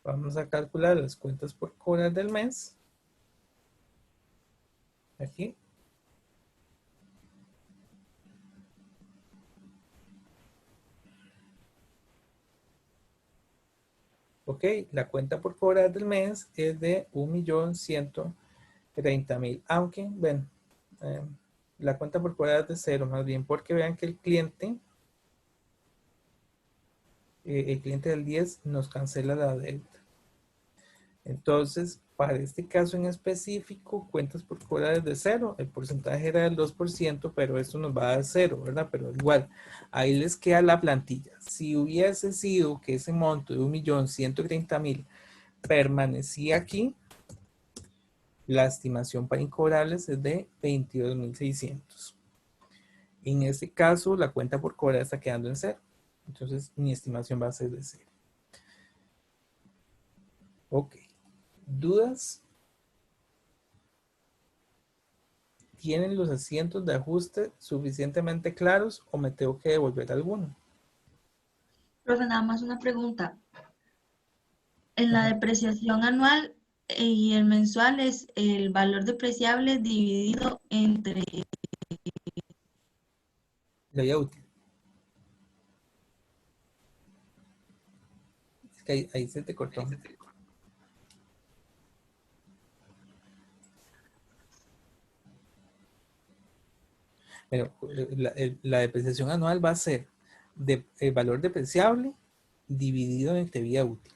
Vamos a calcular las cuentas por cobrar del mes. Aquí. Ok, la cuenta por cobrar del mes es de 1.130.000. Aunque, bueno, la cuenta por cobrar es de 0, más bien porque vean que el cliente del 10 nos cancela la deuda. Entonces, para este caso en específico, cuentas por cobrar es de 0. El porcentaje era del 2%, pero esto nos va a dar 0, ¿verdad? Pero igual, ahí les queda la plantilla. Si hubiese sido que ese monto de 1.130.000 permanecía aquí, la estimación para incobrables es de 22.600. En este caso, la cuenta por cobrar está quedando en 0. Entonces mi estimación va a ser de 0. Ok. ¿Dudas? ¿Tienen los asientos de ajuste suficientemente claros o me tengo que devolver alguno? Profe, nada más una pregunta. En la Ajá. depreciación anual y el mensual es el valor depreciable dividido entre... La vida útil. Es que ahí se te cortó. Pero la depreciación anual va a ser el valor depreciable dividido entre vida útil.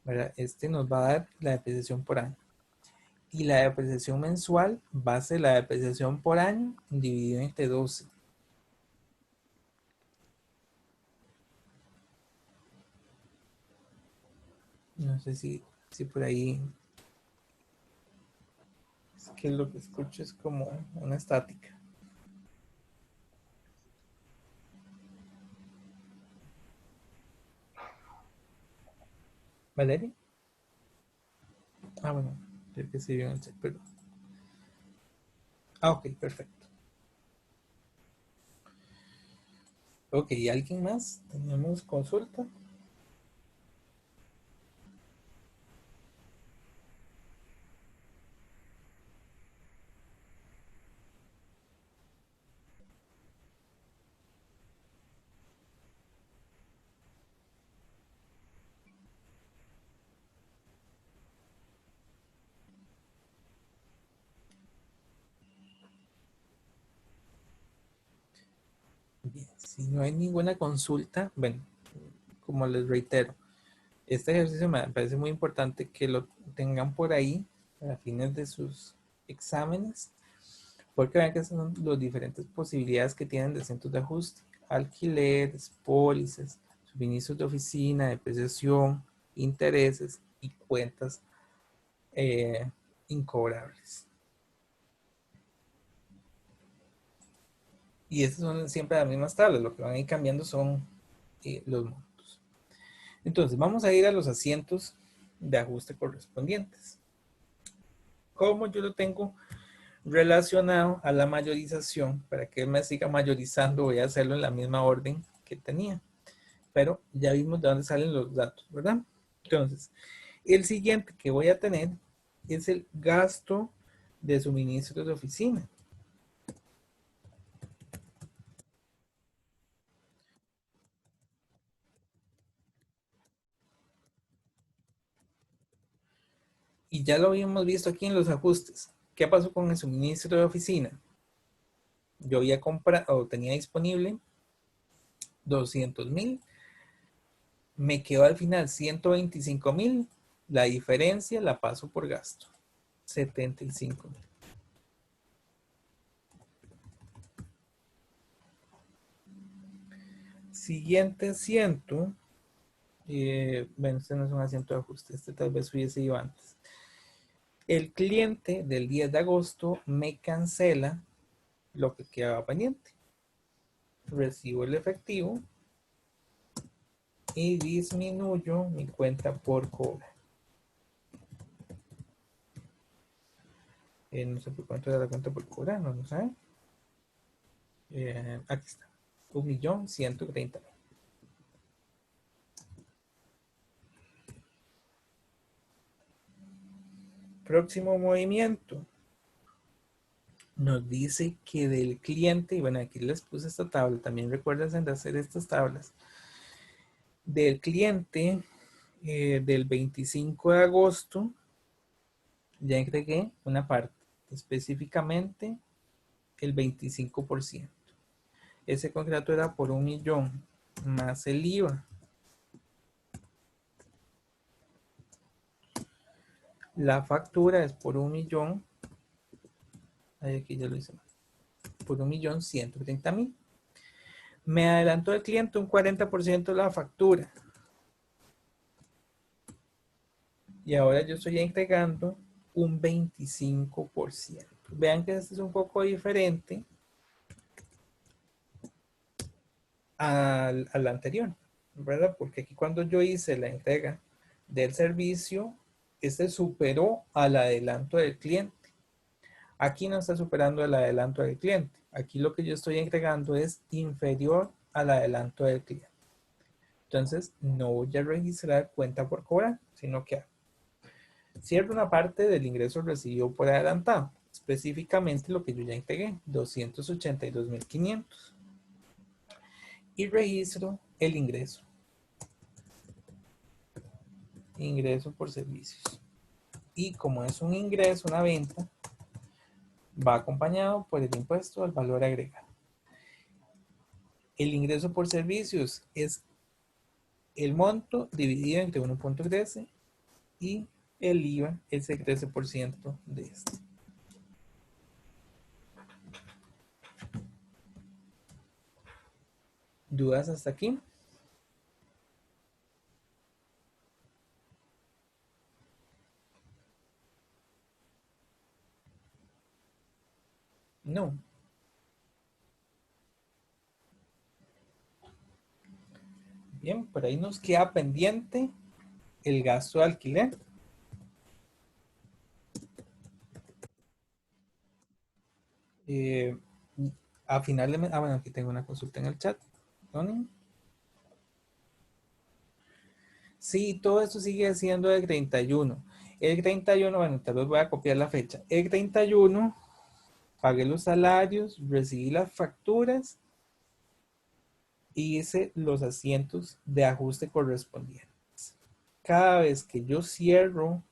¿Verdad? Este nos va a dar la depreciación por año. Y la depreciación mensual va a ser la depreciación por año dividido entre 12. No sé si por ahí es que lo que escucho es como una estática. ¿Valeria? Ah, bueno, creo que sí vio en el chat, pero... Ah, ok, perfecto. Ok, ¿alguien más? ¿Tenemos consulta? Bien, si no hay ninguna consulta, bueno, como les reitero, este ejercicio me parece muy importante que lo tengan por ahí a fines de sus exámenes, porque vean que son las diferentes posibilidades que tienen de centros de ajuste: alquileres, pólizas, suministros de oficina, depreciación, intereses y cuentas incobrables. Y estas son siempre las mismas tablas, lo que van a ir cambiando son los montos. Entonces vamos a ir a los asientos de ajuste correspondientes. Como yo lo tengo relacionado a la mayorización, para que él me siga mayorizando, voy a hacerlo en la misma orden que tenía. Pero ya vimos de dónde salen los datos, ¿verdad? Entonces, el siguiente que voy a tener es el gasto de suministros de oficina. Y ya lo habíamos visto aquí en los ajustes. ¿Qué pasó con el suministro de oficina? Yo había comprado o tenía disponible 200,000. Me quedó al final 125,000. La diferencia la paso por gasto. 75,000. Siguiente asiento. Bueno, este no es un asiento de ajuste. Este tal vez hubiese ido antes. El cliente del 10 de agosto me cancela lo que quedaba pendiente. Recibo el efectivo y disminuyo mi cuenta por cobrar. No sé por cuánto era la cuenta por cobrar, no lo saben. Aquí está. 1.130.000. Próximo movimiento. Nos dice que del cliente, y bueno, aquí les puse esta tabla, también recuerden de hacer estas tablas. Del cliente del 25 de agosto, ya entregué una parte, específicamente el 25%. Ese contrato era por 1.000.000 más el IVA. La factura es por 1.000.000. Aquí ya lo hice mal. Por 1.130.000. Me adelantó el cliente un 40% de la factura. Y ahora yo estoy entregando un 25%. Vean que este es un poco diferente al anterior, ¿verdad? Porque aquí cuando yo hice la entrega del servicio, este superó al adelanto del cliente. Aquí no está superando el adelanto del cliente. Aquí lo que yo estoy entregando es inferior al adelanto del cliente. Entonces, no voy a registrar cuenta por cobrar, sino que cierro una parte del ingreso recibido por adelantado, específicamente lo que yo ya entregué, 282.500. Y registro el ingreso. Ingreso por servicios. Y como es un ingreso, una venta, va acompañado por el impuesto al valor agregado. El ingreso por servicios es el monto dividido entre 1.13 y el IVA es el 13% de este. ¿Dudas hasta aquí? No. Bien, por ahí nos queda pendiente el gasto de alquiler. A final de mes, bueno, aquí tengo una consulta en el chat. Tony. Sí, todo esto sigue siendo el 31. El 31, bueno, tal vez voy a copiar la fecha. El 31, pagué los salarios, recibí las facturas y hice los asientos de ajuste correspondientes. Cada vez que yo cierro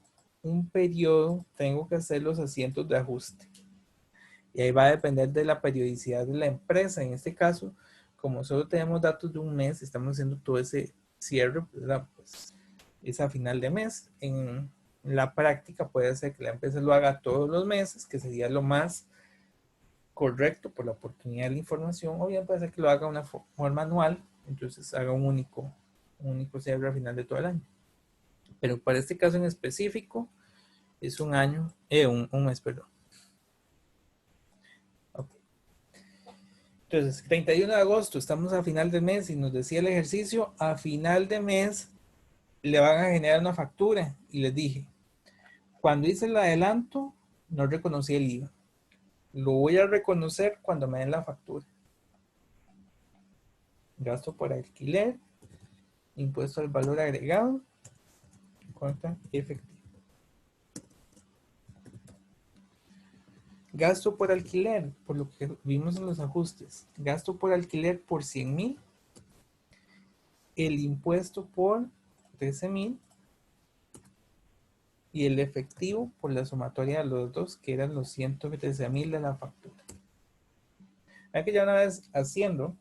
un periodo, tengo que hacer los asientos de ajuste. Y ahí va a depender de la periodicidad de la empresa. En este caso, como solo tenemos datos de un mes, estamos haciendo todo ese cierre, ¿verdad? Pues es a final de mes. En la práctica puede ser que la empresa lo haga todos los meses, que sería lo más correcto por la oportunidad de la información, o bien puede ser que lo haga de una forma anual, entonces haga un único cierre al final de todo el año. Pero para este caso en específico, es un año, un mes, perdón. Okay. Entonces, 31 de agosto, estamos a final de mes y nos decía el ejercicio, a final de mes le van a generar una factura y les dije, cuando hice el adelanto, no reconocí el IVA. Lo voy a reconocer cuando me den la factura. Gasto por alquiler, impuesto al valor agregado, cuenta efectivo. Gasto por alquiler, por lo que vimos en los ajustes. Gasto por alquiler por 100,000. El impuesto por 13,000. Y el efectivo por la sumatoria de los dos, que eran los 113,000 de la factura. Hay que ya una vez haciendo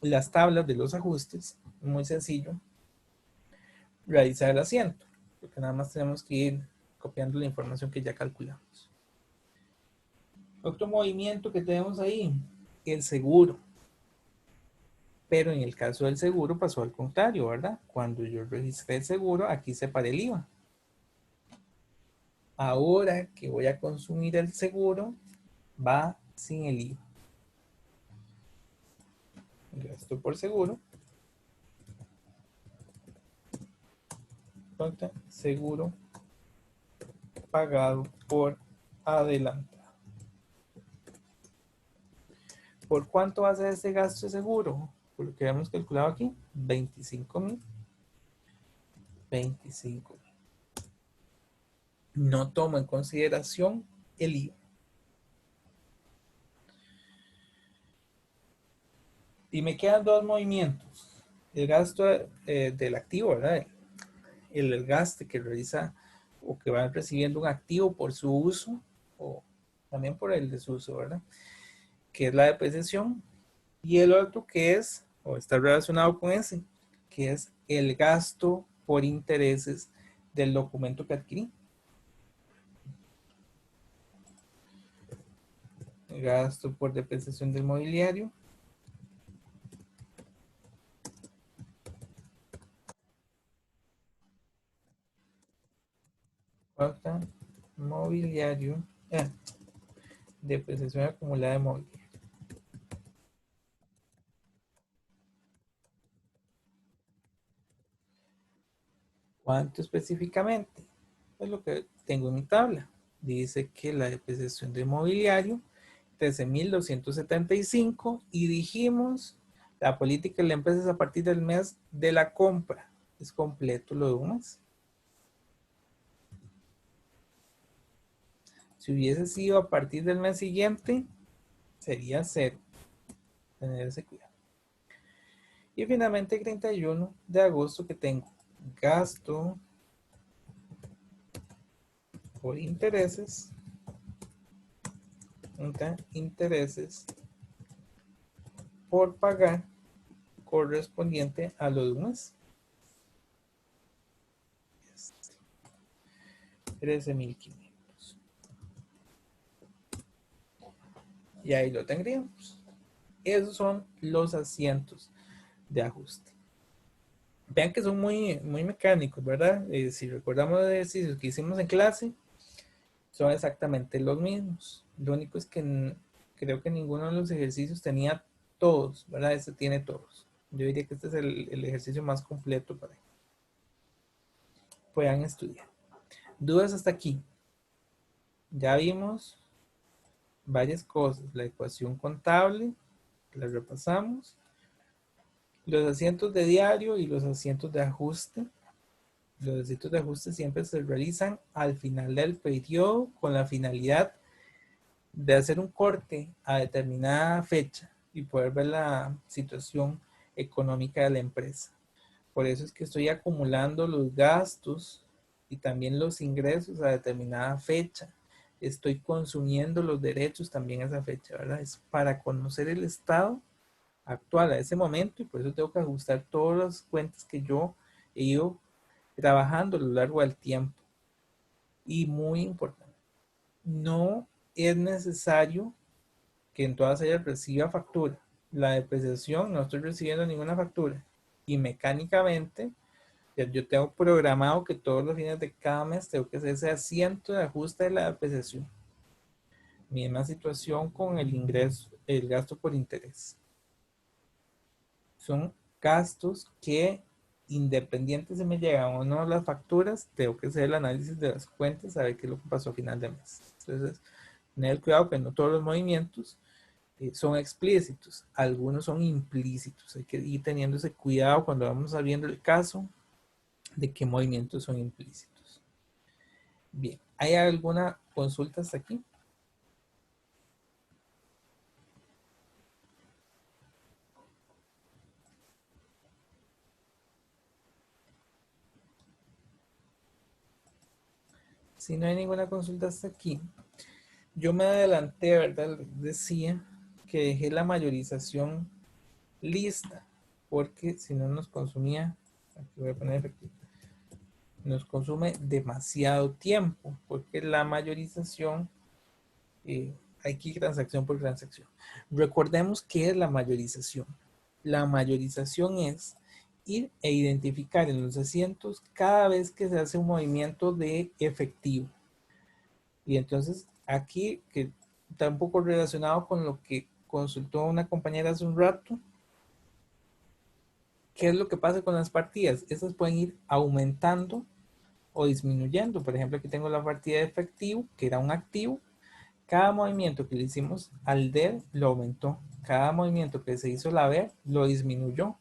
las tablas de los ajustes, muy sencillo, realizar el asiento, porque nada más tenemos que ir copiando la información que ya calculamos. Otro movimiento que tenemos ahí, el seguro. Pero en el caso del seguro pasó al contrario, ¿verdad? Cuando yo registré el seguro, aquí separé el IVA. Ahora que voy a consumir el seguro, va sin el IVA. Gasto por seguro. Seguro pagado por adelantado. ¿Por cuánto va a ser este gasto de seguro? Por lo que hemos calculado aquí, 25,000. 25,000. No tomo en consideración el IVA. Y me quedan dos movimientos. El gasto del activo, ¿verdad? El gasto que realiza o que va recibiendo un activo por su uso o también por el desuso, ¿verdad? Que es la depreciación. Y el otro que es, o está relacionado con ese, que es el gasto por intereses del documento que adquirí. Gasto por depreciación del mobiliario. Falta mobiliario. Depreciación acumulada de mobiliario. ¿Cuánto específicamente? Pues lo que tengo en mi tabla. Dice que la depreciación de mobiliario, 13.275, y dijimos, la política de la empresa es a partir del mes de la compra. Es completo lo de un mes. Si hubiese sido a partir del mes siguiente, sería 0. Tener ese cuidado. Y finalmente el 31 de agosto que tengo gasto por intereses, intereses por pagar correspondiente a lo de un mes. 13.500. Y ahí lo tendríamos. Esos son los asientos de ajuste. Vean que son muy, muy mecánicos, ¿verdad? Si recordamos los ejercicios que hicimos en clase, son exactamente los mismos. Lo único es que creo que ninguno de los ejercicios tenía todos, ¿verdad? Este tiene todos. Yo diría que este es el ejercicio más completo para que puedan estudiar. ¿Dudas hasta aquí? Ya vimos varias cosas. La ecuación contable, la repasamos. Los asientos de diario y los asientos de ajuste. Los asientos de ajuste siempre se realizan al final del periodo con la finalidad de hacer un corte a determinada fecha y poder ver la situación económica de la empresa. Por eso es que estoy acumulando los gastos y también los ingresos a determinada fecha. Estoy consumiendo los derechos también a esa fecha, ¿verdad? Es para conocer el estado actual a ese momento, y por eso tengo que ajustar todas las cuentas que yo he ido trabajando a lo largo del tiempo. Y muy importante, no es necesario que en todas ellas reciba factura. La depreciación, no estoy recibiendo ninguna factura. Y mecánicamente, yo tengo programado que todos los fines de cada mes tengo que hacer ese asiento de ajuste de la depreciación. Misma situación con el ingreso, el gasto por interés. Son gastos que, independientes si me llegan o no las facturas, tengo que hacer el análisis de las cuentas, saber qué es lo que pasó a final de mes. Entonces, tener cuidado que no todos los movimientos son explícitos, algunos son implícitos. Hay que ir teniendo ese cuidado cuando vamos viendo el caso de qué movimientos son implícitos. Bien, ¿hay alguna consulta hasta aquí? Si no hay ninguna consulta hasta aquí, yo me adelanté, ¿verdad? Decía que dejé la mayorización lista, porque si no nos consumía, aquí voy a poner efectivo, nos consume demasiado tiempo, porque la mayorización, hay que ir transacción por transacción. Recordemos qué es la mayorización. La mayorización es ir e identificar en los asientos cada vez que se hace un movimiento de efectivo. Y entonces aquí, que está un poco relacionado con lo que consultó una compañera hace un rato, ¿qué es lo que pasa con las partidas? Estas pueden ir aumentando o disminuyendo. Por ejemplo, aquí tengo la partida de efectivo, que era un activo. Cada movimiento que le hicimos al DER lo aumentó. Cada movimiento que se hizo la VER lo disminuyó.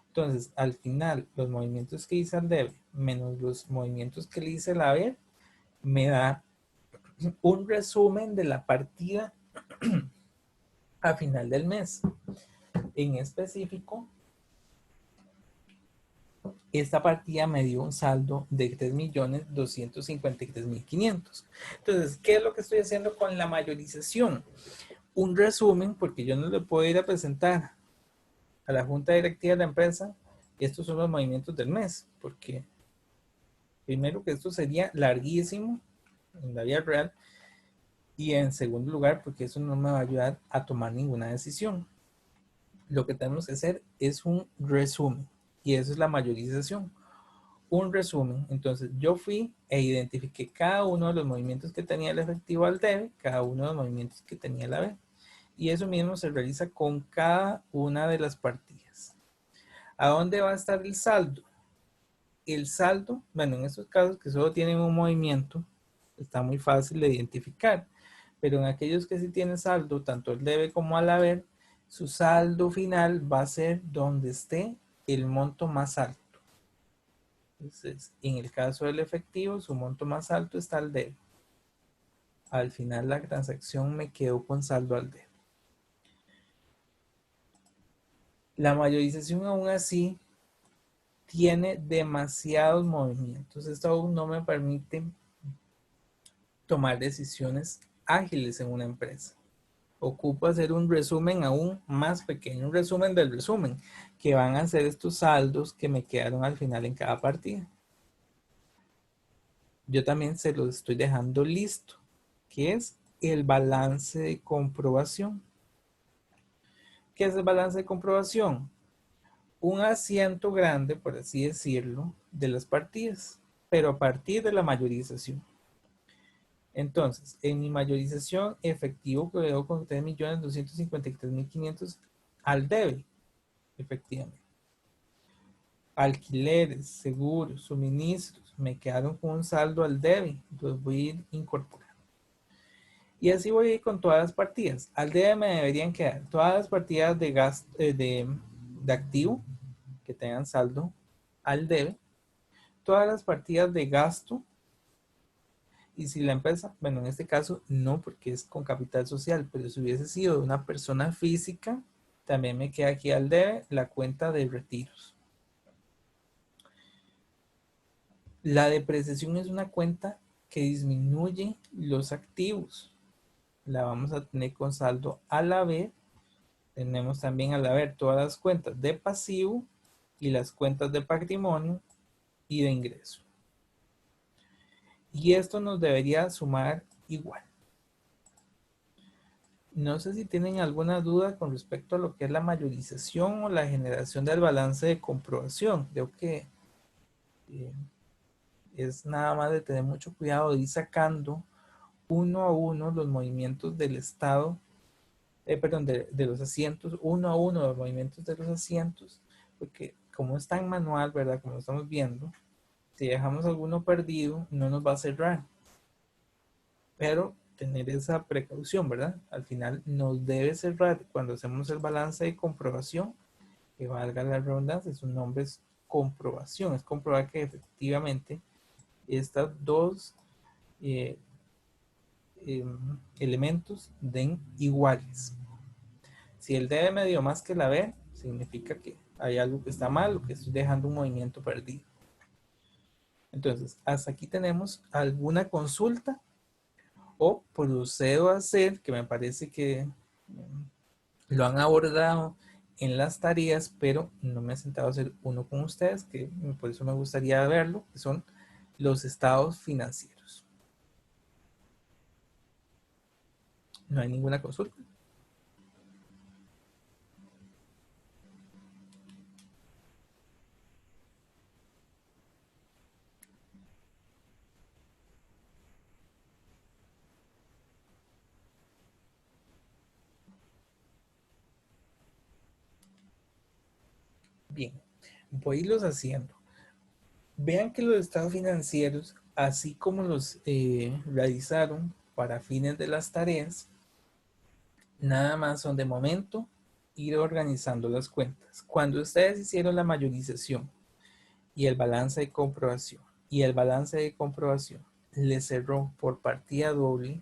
Entonces, al final, los movimientos que hice al DER menos los movimientos que le hice a la VER me da un resumen de la partida a final del mes. En específico, esta partida me dio un saldo de 3.253.500. Entonces, ¿qué es lo que estoy haciendo con la mayorización? Un resumen, porque yo no le puedo ir a presentar a la junta directiva de la empresa estos son los movimientos del mes, porque primero que esto sería larguísimo en la vida real, y en segundo lugar porque eso no me va a ayudar a tomar ninguna decisión. Lo que tenemos que hacer es un resumen, y eso es la mayorización. Un resumen. Entonces yo fui e identifiqué cada uno de los movimientos que tenía el efectivo al debe, cada uno de los movimientos que tenía la B, y eso mismo se realiza con cada una de las partidas. ¿A dónde va a estar el saldo? el saldo, bueno, en estos casos que solo tienen un movimiento, está muy fácil de identificar, pero en aquellos que sí tienen saldo, tanto el debe como al haber, su saldo final va a ser donde esté el monto más alto. Entonces, en el caso del efectivo, su monto más alto está al debe. Al final la transacción me quedó con saldo al debe. La mayorización aún así tiene demasiados movimientos. Esto aún no me permite tomar decisiones ágiles en una empresa. Ocupo hacer un resumen aún más pequeño, un resumen del resumen, que van a ser estos saldos que me quedaron al final en cada partida. Yo también se los estoy dejando listo, que es el balance de comprobación. ¿Qué es el balance de comprobación? Un asiento grande, por así decirlo, de las partidas, pero a partir de la mayorización. Entonces, en mi mayorización, efectivo quedó con 3.253.500 al debe, efectivamente. Alquileres, seguros, suministros, me quedaron con un saldo al debe, entonces voy a ir incorporando. Y así voy a ir con todas las partidas. Al debe me deberían quedar todas las partidas de gasto, de activo que tengan saldo al debe, todas las partidas de gasto, y si la empresa, bueno, en este caso no, porque es con capital social, pero si hubiese sido de una persona física, también me queda aquí al debe la cuenta de retiros. La depreciación es una cuenta que disminuye los activos. La vamos a tener con saldo al haber. Tenemos también al haber todas las cuentas de pasivo y las cuentas de patrimonio y de ingreso. Y esto nos debería sumar igual. No sé si tienen alguna duda con respecto a lo que es la mayorización o la generación del balance de comprobación. Creo que es nada más de tener mucho cuidado de ir sacando uno a uno los movimientos del estado, perdón, de los asientos, uno a uno los movimientos de los asientos, porque como está en manual, ¿verdad? Como lo estamos viendo, si dejamos alguno perdido, no nos va a cerrar. Pero tener esa precaución, ¿verdad? Al final nos debe cerrar cuando hacemos el balance de comprobación, que valga la redundancia, su nombre es comprobación, es comprobar que efectivamente estos dos elementos den iguales. Si el debe me dio más que el haber, significa que hay algo que está mal o que estoy dejando un movimiento perdido. Entonces, hasta aquí tenemos alguna consulta o procedo a hacer, que me parece que lo han abordado en las tareas, pero no me he sentado a hacer uno con ustedes, que por eso me gustaría verlo, que son los estados financieros. No hay ninguna consulta. Bien, voy a irlos haciendo. Vean que los estados financieros, así como los realizaron para fines de las tareas, nada más son de momento ir organizando las cuentas. Cuando ustedes hicieron la mayorización y el balance de comprobación, y el balance de comprobación les cerró por partida doble,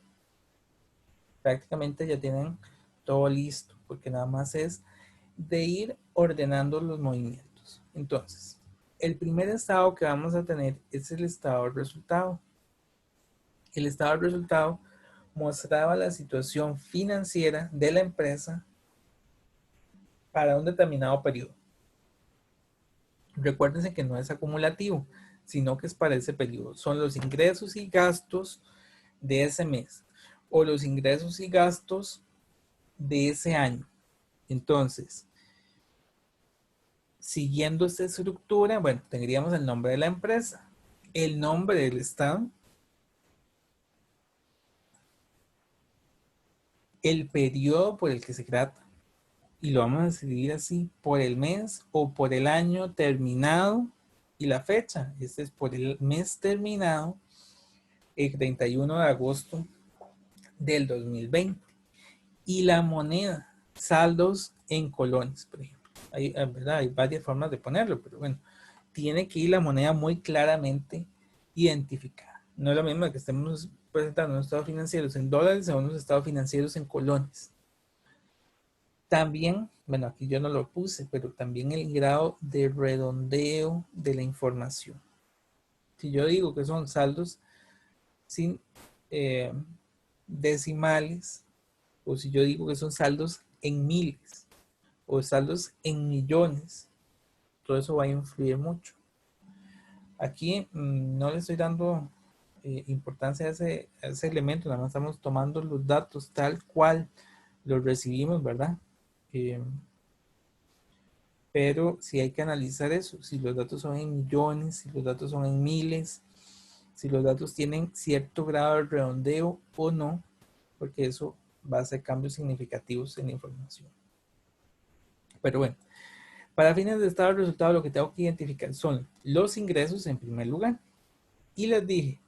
prácticamente ya tienen todo listo, porque nada más es de ir ordenando los movimientos. Entonces, el primer estado que vamos a tener es el estado de resultado. El estado de resultado mostraba la situación financiera de la empresa para un determinado periodo. Recuérdense que no es acumulativo, sino que es para ese periodo. Son los ingresos y gastos de ese mes o los ingresos y gastos de ese año. Entonces, siguiendo esta estructura, bueno, tendríamos el nombre de la empresa, el nombre del estado, el periodo por el que se trata, y lo vamos a escribir así, por el mes o por el año terminado Y la fecha, este es por el mes terminado el 31 de agosto del 2020. Y la moneda, saldos en colones, por ejemplo. ¿Verdad? Hay varias formas de ponerlo, pero bueno, tiene que ir la moneda muy claramente identificada. No es lo mismo que estemos presentando unos estados financieros en dólares o unos estados financieros en colones. También, bueno, aquí yo no lo puse, pero también el grado de redondeo de la información. Si yo digo que son saldos sin decimales, o si yo digo que son saldos en miles, o saldos en millones, todo eso va a influir mucho. Aquí no le estoy dando importancia a ese elemento, nada más estamos tomando los datos tal cual los recibimos, ¿verdad? Pero sí hay que analizar eso, si los datos son en millones, si los datos son en miles, si los datos tienen cierto grado de redondeo o no, porque eso va a hacer cambios significativos en la información. Pero bueno, para fines de estado de resultado, lo que tengo que identificar son los ingresos en primer lugar. Y les dije,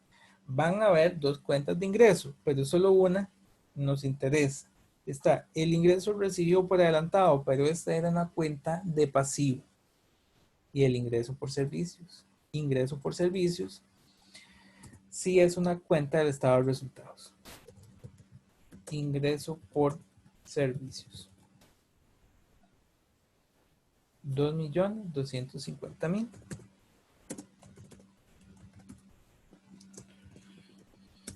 van a haber dos cuentas de ingreso, pero solo una nos interesa. Está el ingreso recibido por adelantado, pero esta era una cuenta de pasivo. Y el ingreso por servicios. Ingreso por servicios sí es una cuenta del estado de resultados. Ingreso por servicios. 2.250.000.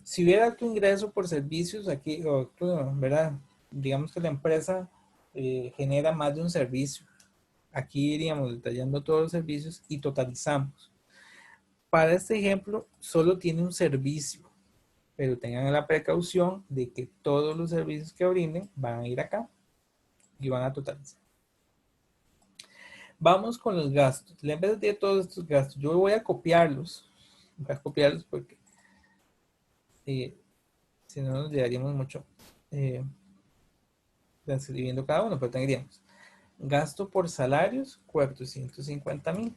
Si hubiera alto ingreso por servicios aquí, ¿verdad? Digamos que la empresa genera más de un servicio. Aquí iríamos detallando todos los servicios y totalizamos. Para este ejemplo, solo tiene un servicio, pero tengan la precaución de que todos los servicios que brinden van a ir acá y van a totalizar. Vamos con los gastos. En vez de todos estos gastos, yo voy a copiarlos. Voy a copiarlos porque si no nos llevaríamos mucho escribiendo cada uno, pero tendríamos gasto por salarios, 450.000.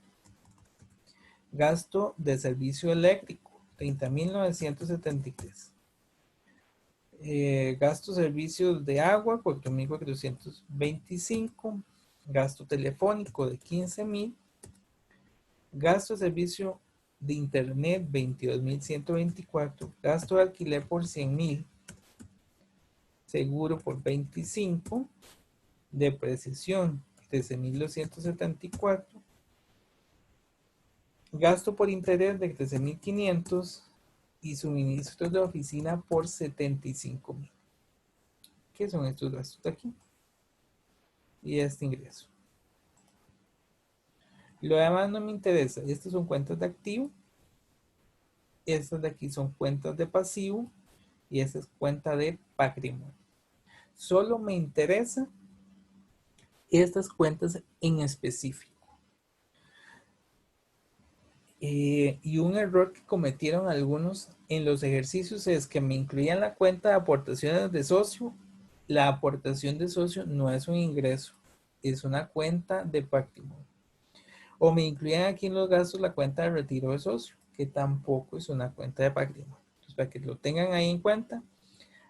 Gasto de servicio eléctrico, 30.973. Gasto servicios de agua, 4.425. Gasto telefónico de 15.000. Gasto de servicio de internet, 22.124. Gasto de alquiler por 100.000. Seguro por 25. Depreciación, 13.274. Gasto por interés de 13.500 y suministros de oficina por 75.000. ¿Qué son estos gastos de aquí? Y este ingreso. Lo demás no me interesa. Estas son cuentas de activo. Estas de aquí son cuentas de pasivo. Y esta es cuenta de patrimonio. Solo me interesa estas cuentas en específico. Y un error que cometieron algunos en los ejercicios es que me incluían la cuenta de aportaciones de socio. La aportación de socio no es un ingreso, es una cuenta de patrimonio. O me incluían aquí en los gastos la cuenta de retiro de socio, que tampoco es una cuenta de patrimonio. Entonces, para que lo tengan ahí en cuenta,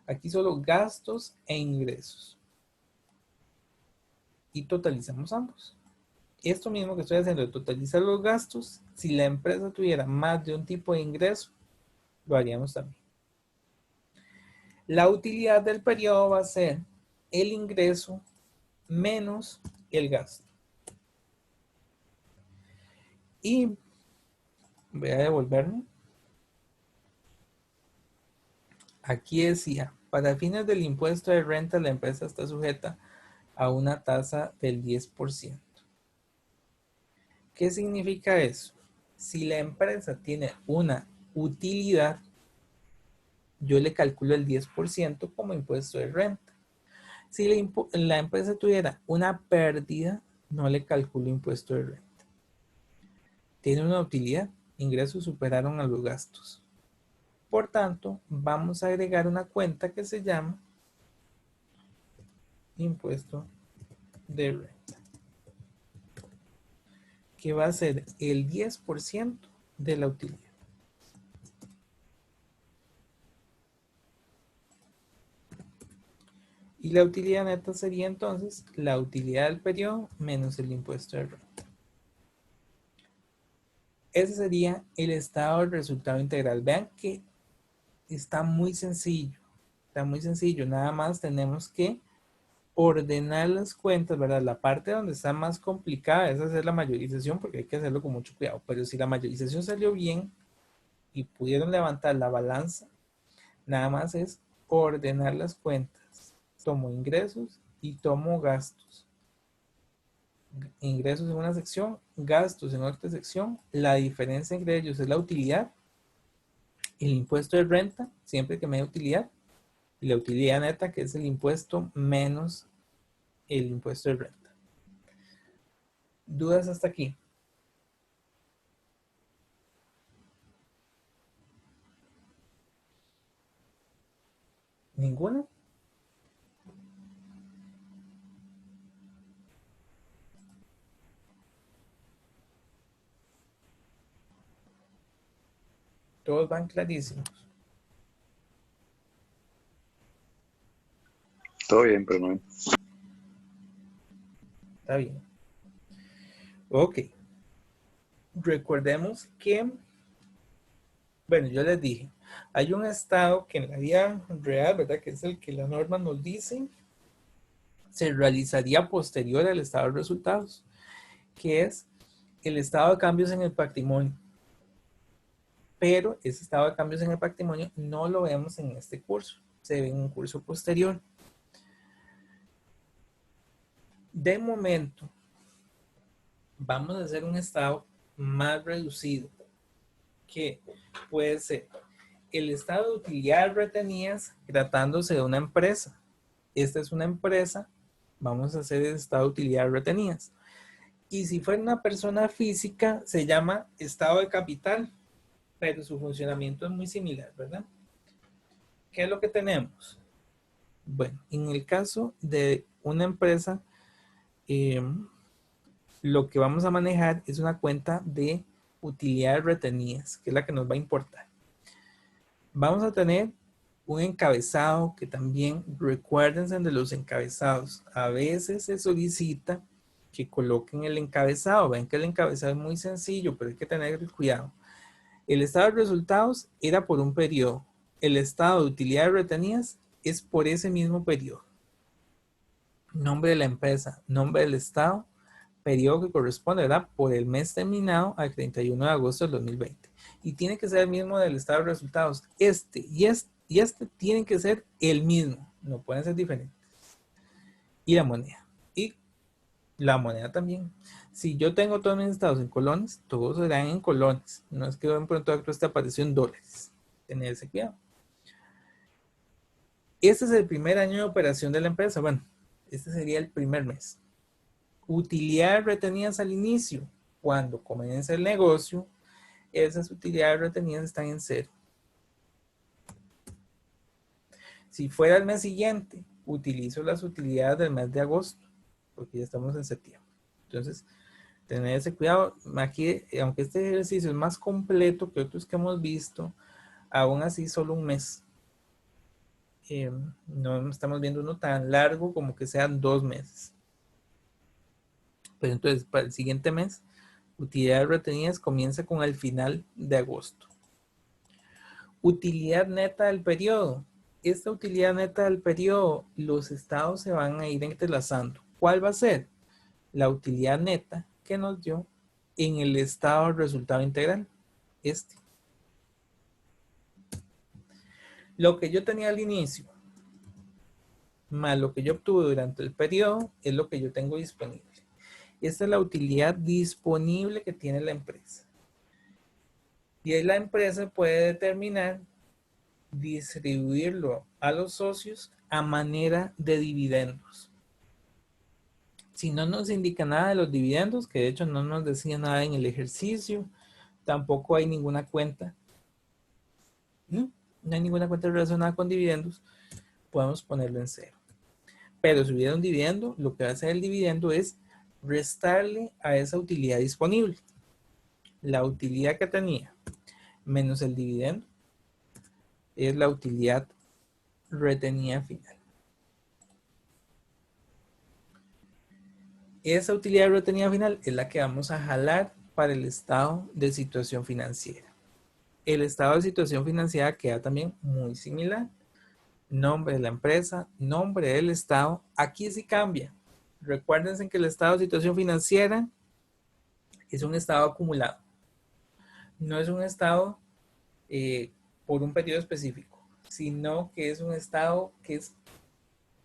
aquí solo gastos e ingresos. Y totalizamos ambos. Esto mismo que estoy haciendo de totalizar los gastos, si la empresa tuviera más de un tipo de ingreso, lo haríamos también. La utilidad del periodo va a ser el ingreso menos el gasto. Y voy a devolverme. Aquí decía, para fines del impuesto de renta, la empresa está sujeta a una tasa del 10%. ¿Qué significa eso? Si la empresa tiene una utilidad, yo le calculo el 10% como impuesto de renta. Si la empresa tuviera una pérdida, no le calculo impuesto de renta. Tiene una utilidad, ingresos superaron a los gastos. Por tanto, vamos a agregar una cuenta que se llama impuesto de renta, que va a ser el 10% de la utilidad. Y la utilidad neta sería entonces la utilidad del periodo menos el impuesto de renta. Ese sería el estado del resultado integral. Vean que está muy sencillo. Está muy sencillo. Nada más tenemos que ordenar las cuentas, ¿verdad? La parte donde está más complicada es hacer la mayorización porque hay que hacerlo con mucho cuidado. Pero si la mayorización salió bien y pudieron levantar la balanza, nada más es ordenar las cuentas. Tomo ingresos y tomo gastos. Ingresos en una sección, gastos en otra sección. La diferencia entre ellos es la utilidad, el impuesto de renta, siempre que me dé utilidad, y la utilidad neta, que es el impuesto menos el impuesto de renta. ¿Dudas hasta aquí? ¿Ninguna? Todos van clarísimos. Todo bien, pero no. Está bien. Ok. Recordemos que, bueno, yo les dije, hay un estado que en la vida real, ¿verdad? Que es el que la norma nos dice, se realizaría posterior al estado de resultados, que es el estado de cambios en el patrimonio. Pero ese estado de cambios en el patrimonio no lo vemos en este curso, se ve en un curso posterior. De momento, vamos a hacer un estado más reducido, que puede ser el estado de utilidades retenidas tratándose de una empresa. Esta es una empresa, vamos a hacer el estado de utilidades retenidas. Y si fuera una persona física, se llama estado de capital, pero su funcionamiento es muy similar, ¿verdad? ¿Qué es lo que tenemos? Bueno, en el caso de una empresa, lo que vamos a manejar es una cuenta de utilidades retenidas, que es la que nos va a importar. Vamos a tener un encabezado que también, recuérdense de los encabezados. A veces se solicita que coloquen el encabezado. Ven que el encabezado es muy sencillo, pero hay que tener cuidado. El estado de resultados era por un periodo. El estado de utilidades retenidas es por ese mismo periodo. Nombre de la empresa, nombre del estado, periodo que corresponde, ¿verdad? Por el mes terminado al 31 de agosto del 2020. Y tiene que ser el mismo del estado de resultados. Este tienen que ser el mismo. No pueden ser diferentes. Y la moneda. Y la moneda también. Si yo tengo todos mis estados en colones, todos serán en colones. No es que de pronto este apareció en dólares. Tener ese cuidado. Este es el primer año de operación de la empresa. Bueno, este sería el primer mes. Utilidades retenidas al inicio. Cuando comienza el negocio, esas utilidades retenidas están en cero. Si fuera el mes siguiente, utilizo las utilidades del mes de agosto, porque ya estamos en septiembre. Entonces, tener ese cuidado. Aquí, aunque este ejercicio es más completo que otros que hemos visto, aún así solo un mes. No estamos viendo uno tan largo como que sean 2 meses. Pero entonces, para el siguiente mes, utilidades retenidas comienza con el final de agosto. Utilidad neta del periodo. Esta utilidad neta del periodo, los estados se van a ir entrelazando. ¿Cuál va a ser? La utilidad neta que nos dio en el estado del resultado integral. Este. Lo que yo tenía al inicio, más lo que yo obtuve durante el periodo, es lo que yo tengo disponible. Esta es la utilidad disponible que tiene la empresa. Y ahí la empresa puede determinar distribuirlo a los socios a manera de dividendos. Si no nos indica nada de los dividendos, que de hecho no nos decía nada en el ejercicio, tampoco hay ninguna cuenta. No hay ninguna cuenta relacionada con dividendos, podemos ponerlo en cero. Pero si hubiera un dividendo, lo que va a hacer el dividendo es restarle a esa utilidad disponible. La utilidad que tenía menos el dividendo es la utilidad retenida final. Esa utilidad retenida final es la que vamos a jalar para el estado de situación financiera. El estado de situación financiera queda también muy similar. Nombre de la empresa, nombre del estado. Aquí sí cambia. Recuérdense que el estado de situación financiera es un estado acumulado. No es un estado por un periodo específico, sino que es un estado que es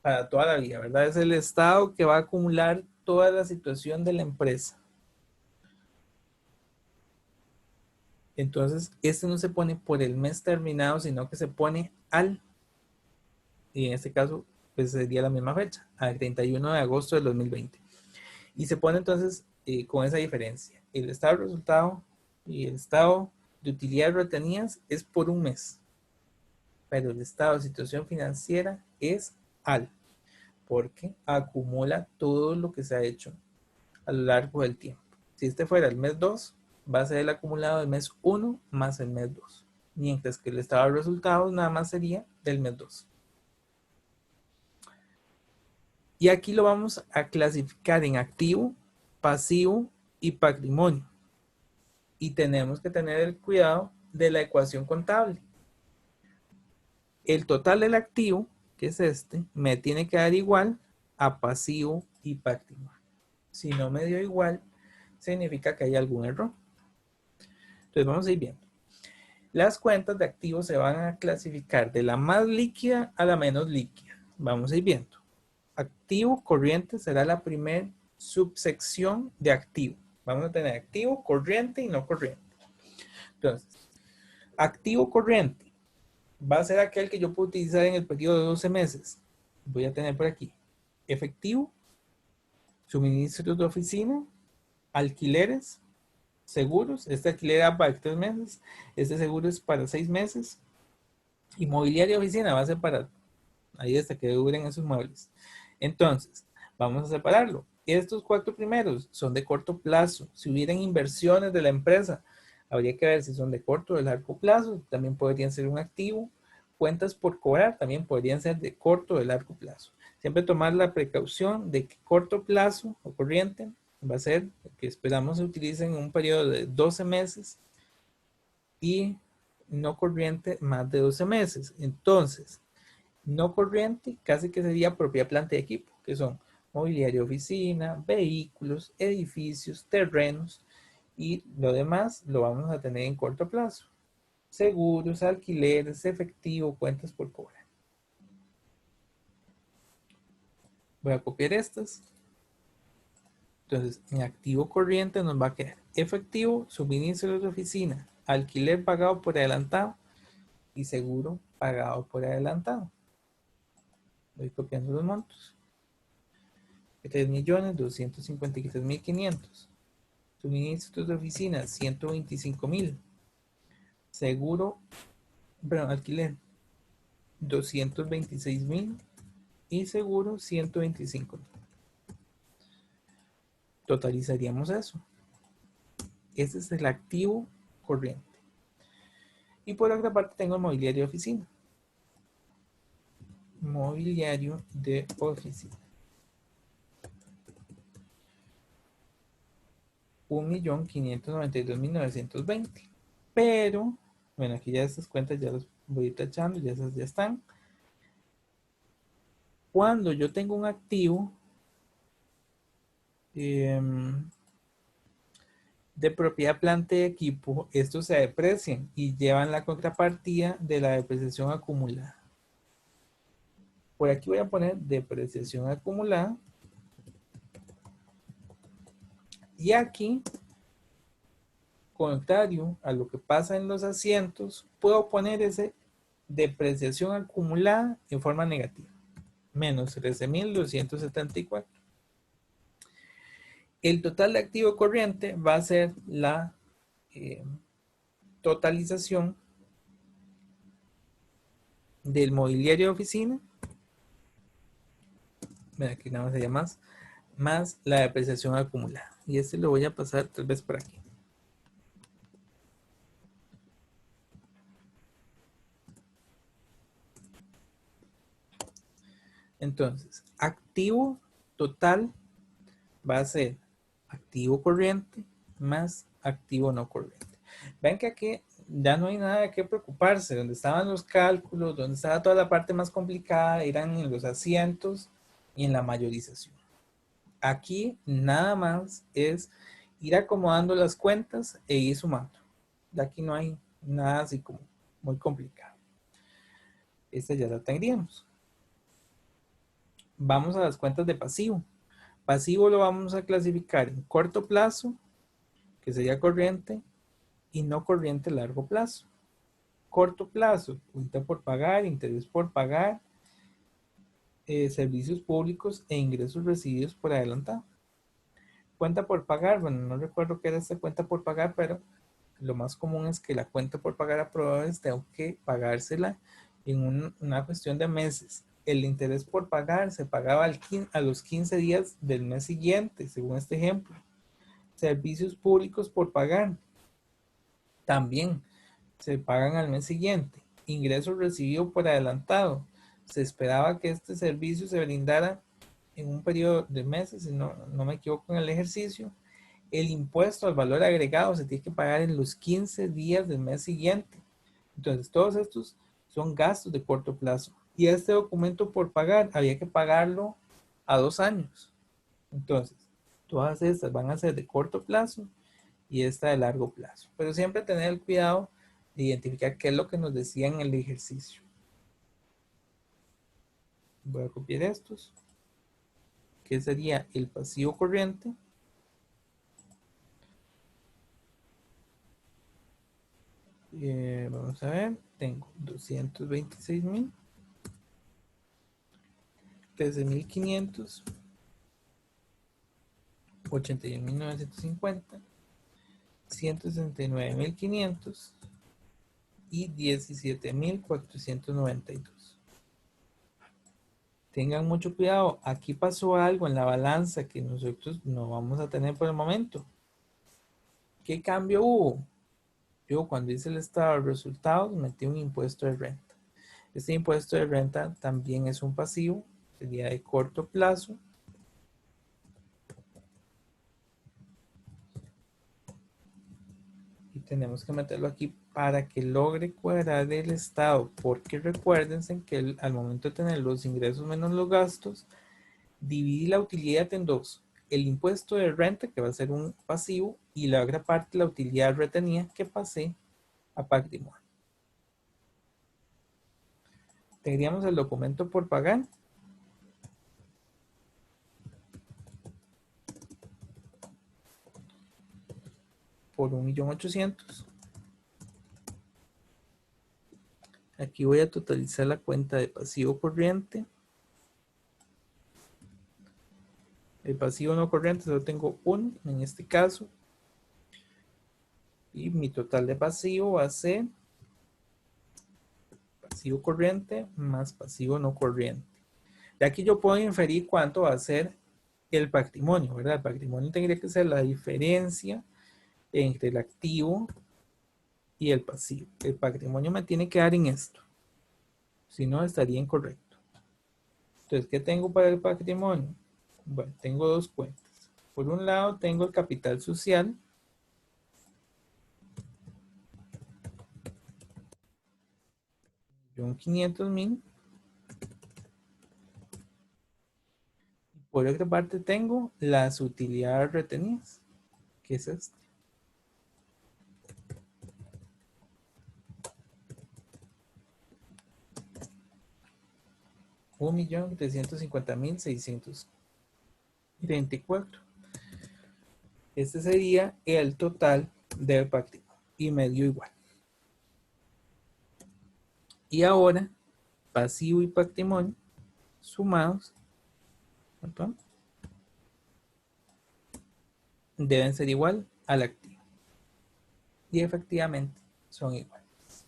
para toda la vida, ¿verdad? Es el estado que va a acumular toda la situación de la empresa. Entonces, este no se pone por el mes terminado, sino que se pone al, y en este caso, pues sería la misma fecha, al 31 de agosto del 2020. Y se pone entonces con esa diferencia. El estado de resultado y el estado de utilidades retenidas es por un mes. Pero el estado de situación financiera es al, porque acumula todo lo que se ha hecho a lo largo del tiempo. Si este fuera el mes 2, va a ser el acumulado del mes 1 más el mes 2. Mientras que el estado de resultados nada más sería del mes 2. Y aquí lo vamos a clasificar en activo, pasivo y patrimonio. Y tenemos que tener el cuidado de la ecuación contable. El total del activo, que es este, me tiene que dar igual a pasivo y patrimonio. Si no me dio igual, significa que hay algún error. Entonces vamos a ir viendo. Las cuentas de activos se van a clasificar de la más líquida a la menos líquida. Vamos a ir viendo. Activo corriente será la primera subsección de activo. Vamos a tener activo, corriente y no corriente. Entonces, activo corriente va a ser aquel que yo puedo utilizar en el periodo de 12 meses. Voy a tener por aquí efectivo, suministros de oficina, alquileres, seguros. Este alquiler va para 3 meses, este seguro es para 6 meses. Y mobiliario de oficina va a ser para ahí hasta que duren esos muebles. Entonces, vamos a separarlo. Estos 4 primeros son de corto plazo. Si hubieran inversiones de la empresa, habría que ver si son de corto o de largo plazo. También podrían ser un activo. Cuentas por cobrar también podrían ser de corto o de largo plazo. Siempre tomar la precaución de que corto plazo o corriente va a ser que esperamos se utilice en un periodo de 12 meses y no corriente más de 12 meses. Entonces, no corriente casi que sería propiedad, planta y equipo, que son mobiliario, oficina, vehículos, edificios, terrenos, y lo demás lo vamos a tener en corto plazo. Seguros, alquileres, efectivo, cuentas por cobrar. Voy a copiar estas. Entonces, en activo corriente nos va a quedar efectivo, suministros de oficina, alquiler pagado por adelantado y seguro pagado por adelantado. Voy copiando los montos. 3.253.500. Suministros de oficina, 125.000. Seguro, perdón, alquiler, 226.000. Y seguro, 125.000. Totalizaríamos eso. Ese es el activo corriente. Y por otra parte tengo el mobiliario de oficina. Mobiliario de oficina. 1.592.920. Pero, bueno, aquí ya estas cuentas ya las voy tachando, ya esas ya están. Cuando yo tengo un activo de propiedad, planta y equipo, estos se deprecian y llevan la contrapartida de la depreciación acumulada. Por aquí voy a poner depreciación acumulada. Y aquí, contrario a lo que pasa en los asientos, puedo poner ese depreciación acumulada en forma negativa. Menos 13.274. El total de activo corriente va a ser la totalización del mobiliario de oficina. Aquí nada más sería más la depreciación acumulada. Y este lo voy a pasar tal vez por aquí. Entonces, activo total va a ser activo corriente más activo no corriente. Ven que aquí ya no hay nada de qué preocuparse. Donde estaban los cálculos, donde estaba toda la parte más complicada, eran en los asientos y en la mayorización. Aquí nada más es ir acomodando las cuentas e ir sumando. De aquí no hay nada así como muy complicado. Esta ya la tendríamos. Vamos a las cuentas de pasivo. Pasivo lo vamos a clasificar en corto plazo, que sería corriente, y no corriente a largo plazo. Corto plazo, cuenta por pagar, interés por pagar, servicios públicos e ingresos recibidos por adelantado. Cuenta por pagar, bueno, no recuerdo qué era esta cuenta por pagar, pero lo más común es que la cuenta por pagar a proveedores tengo que pagársela en una cuestión de meses. El interés por pagar se pagaba a los 15 días del mes siguiente, según este ejemplo. Servicios públicos por pagar también se pagan al mes siguiente. Ingresos recibidos por adelantado. Se esperaba que este servicio se brindara en un periodo de meses, si no me equivoco en el ejercicio. El impuesto al valor agregado se tiene que pagar en los 15 días del mes siguiente. Entonces, todos estos son gastos de corto plazo. Y este documento por pagar, había que pagarlo a 2 años. Entonces, todas estas van a ser de corto plazo y esta de largo plazo. Pero siempre tener el cuidado de identificar qué es lo que nos decía en el ejercicio. Voy a copiar estos. Que sería el pasivo corriente. Vamos a ver, tengo 226,000, 13,500, 81,950, 169,500 y 17,492. Tengan mucho cuidado, aquí pasó algo en la balanza que nosotros no vamos a tener por el momento. ¿Qué cambio hubo? Yo cuando hice el estado de resultados metí un impuesto de renta. Este impuesto de renta también es un pasivo, sería de corto plazo. Y tenemos que meterlo aquí para que logre cuadrar el estado, porque recuérdense que al momento de tener los ingresos menos los gastos, dividí la utilidad en dos. El impuesto de renta, que va a ser un pasivo, y la otra parte, la utilidad retenida, que pasé a patrimonio. Tendríamos el documento por pagar. Por 1,800,000. Aquí voy a totalizar la cuenta de pasivo corriente. El pasivo no corriente solo tengo uno en este caso. Y mi total de pasivo va a ser pasivo corriente más pasivo no corriente. De aquí yo puedo inferir cuánto va a ser el patrimonio, ¿verdad? El patrimonio tendría que ser la diferencia entre el activo y el pasivo. El patrimonio me tiene que dar en esto. Si no, estaría incorrecto. Entonces, ¿qué tengo para el patrimonio? Bueno, tengo dos cuentas. Por un lado, tengo el capital social. Un 500,000. Por otra parte, tengo las utilidades retenidas, que es este. $1,350,634. Este sería el total del patrimonio y me dio igual. Y ahora, pasivo y patrimonio sumados, ¿verdad?, deben ser igual al activo. Y efectivamente son iguales.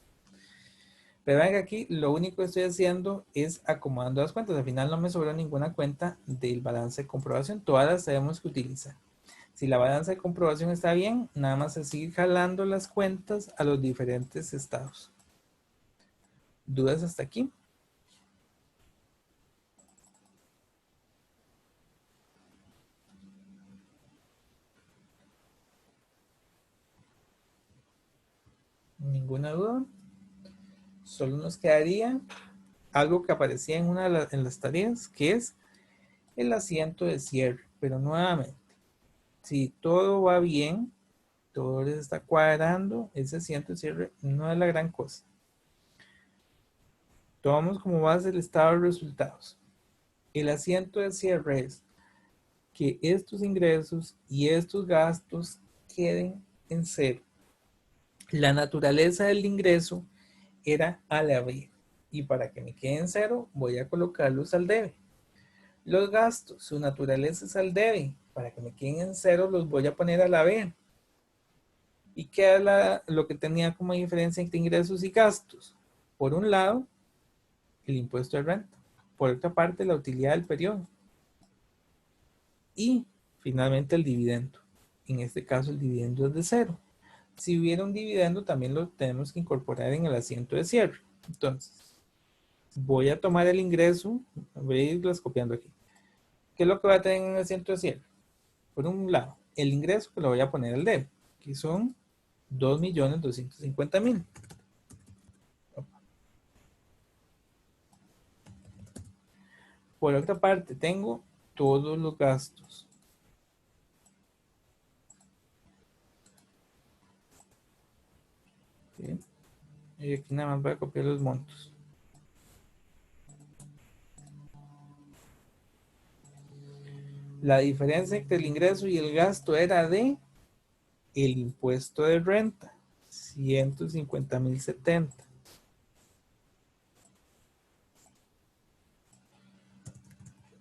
Pero vean que aquí lo único que estoy haciendo es acomodando las cuentas. Al final no me sobró ninguna cuenta del balance de comprobación. Todas las tenemos que utilizar. Si la balanza de comprobación está bien, nada más es seguir jalando las cuentas a los diferentes estados. ¿Dudas hasta aquí? ¿Ninguna duda? Solo nos quedaría algo que aparecía en una de las tareas, que es el asiento de cierre. Pero nuevamente, si todo va bien, todo les está cuadrando, ese asiento de cierre no es la gran cosa. Tomamos como base el estado de resultados. El asiento de cierre es que estos ingresos y estos gastos queden en cero. La naturaleza del ingreso era al haber, y para que me queden en cero voy a colocarlos al debe. Los gastos, su naturaleza es al debe, para que me queden en cero los voy a poner al haber. ¿Y qué es lo que tenía como diferencia entre ingresos y gastos? Por un lado, el impuesto de renta. Por otra parte, la utilidad del periodo. Y finalmente el dividendo. En este caso el dividendo es de cero. Si hubiera un dividendo también lo tenemos que incorporar en el asiento de cierre. Entonces, voy a tomar el ingreso, voy a irlas copiando aquí. ¿Qué es lo que va a tener en el asiento de cierre? Por un lado, el ingreso que lo voy a poner al debe, que son 2.250.000. Por otra parte, tengo todos los gastos. ¿Sí? Y aquí nada más voy a copiar los montos. La diferencia entre el ingreso y el gasto era de el impuesto de renta, 150.070.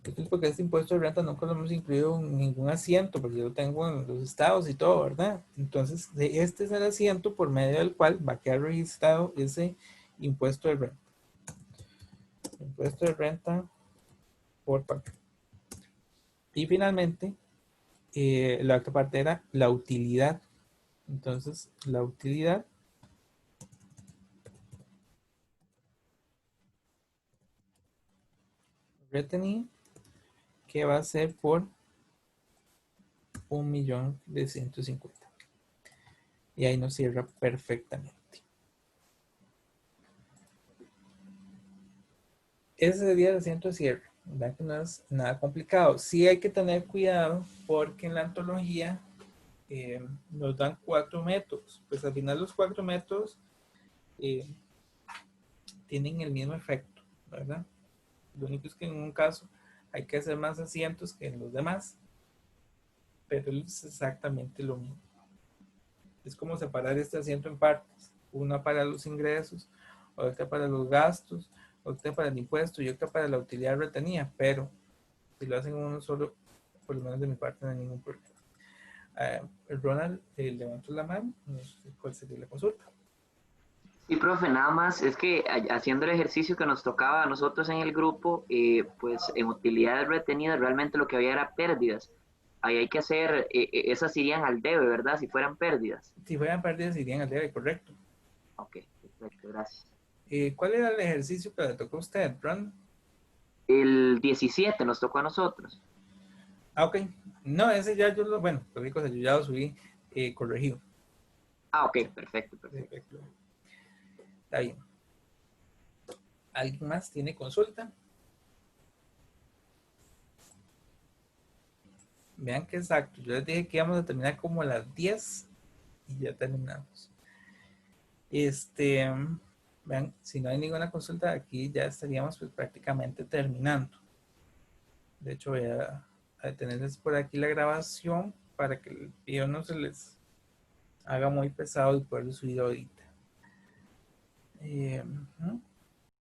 Esto es porque este impuesto de renta nunca lo hemos incluido en ningún asiento, porque yo lo tengo en los estados y todo, ¿verdad? Entonces, este es el asiento por medio del cual va a quedar registrado ese impuesto de renta. Impuesto de renta por pagar. Y finalmente, la otra parte era la utilidad. Entonces, la utilidad retenida, que va a ser por 1.150.000. Y ahí nos cierra perfectamente. Ese sería el asiento de cierre. ¿Verdad? Que no es nada complicado. Sí hay que tener cuidado porque en la antología nos dan 4 métodos. Pues al final los 4 métodos tienen el mismo efecto, ¿verdad? Lo único es que en un caso hay que hacer más asientos que en los demás, pero es exactamente lo mismo. Es como separar este asiento en partes. Una para los ingresos, otra para los gastos, otra para el impuesto y otra para la utilidad retenida. Pero si lo hacen uno solo, por lo menos de mi parte no hay ningún problema. Ronald levantó la mano. No sé cuál sería la consulta. Sí, profe, nada más es que haciendo el ejercicio que nos tocaba a nosotros en el grupo, pues en utilidades retenidas realmente lo que había era pérdidas. Ahí hay que hacer, esas irían al debe, ¿verdad? Si fueran pérdidas. Si fueran pérdidas, irían al debe, correcto. Ok, perfecto, gracias. ¿Cuál era el ejercicio que le tocó a usted, Ron? El 17 nos tocó a nosotros. Ah, ok. No, ese ya yo lo, bueno, cualquier cosa, yo ya lo subí corregido. Ah, ok, perfecto, perfecto. Perfecto. Está bien. ¿Alguien más tiene consulta? Vean que exacto. Yo les dije que íbamos a terminar como a las 10 y ya terminamos. Vean, si no hay ninguna consulta, aquí ya estaríamos pues prácticamente terminando. De hecho, voy a detenerles por aquí la grabación para que el video no se les haga muy pesado y poderlo subir ahorita.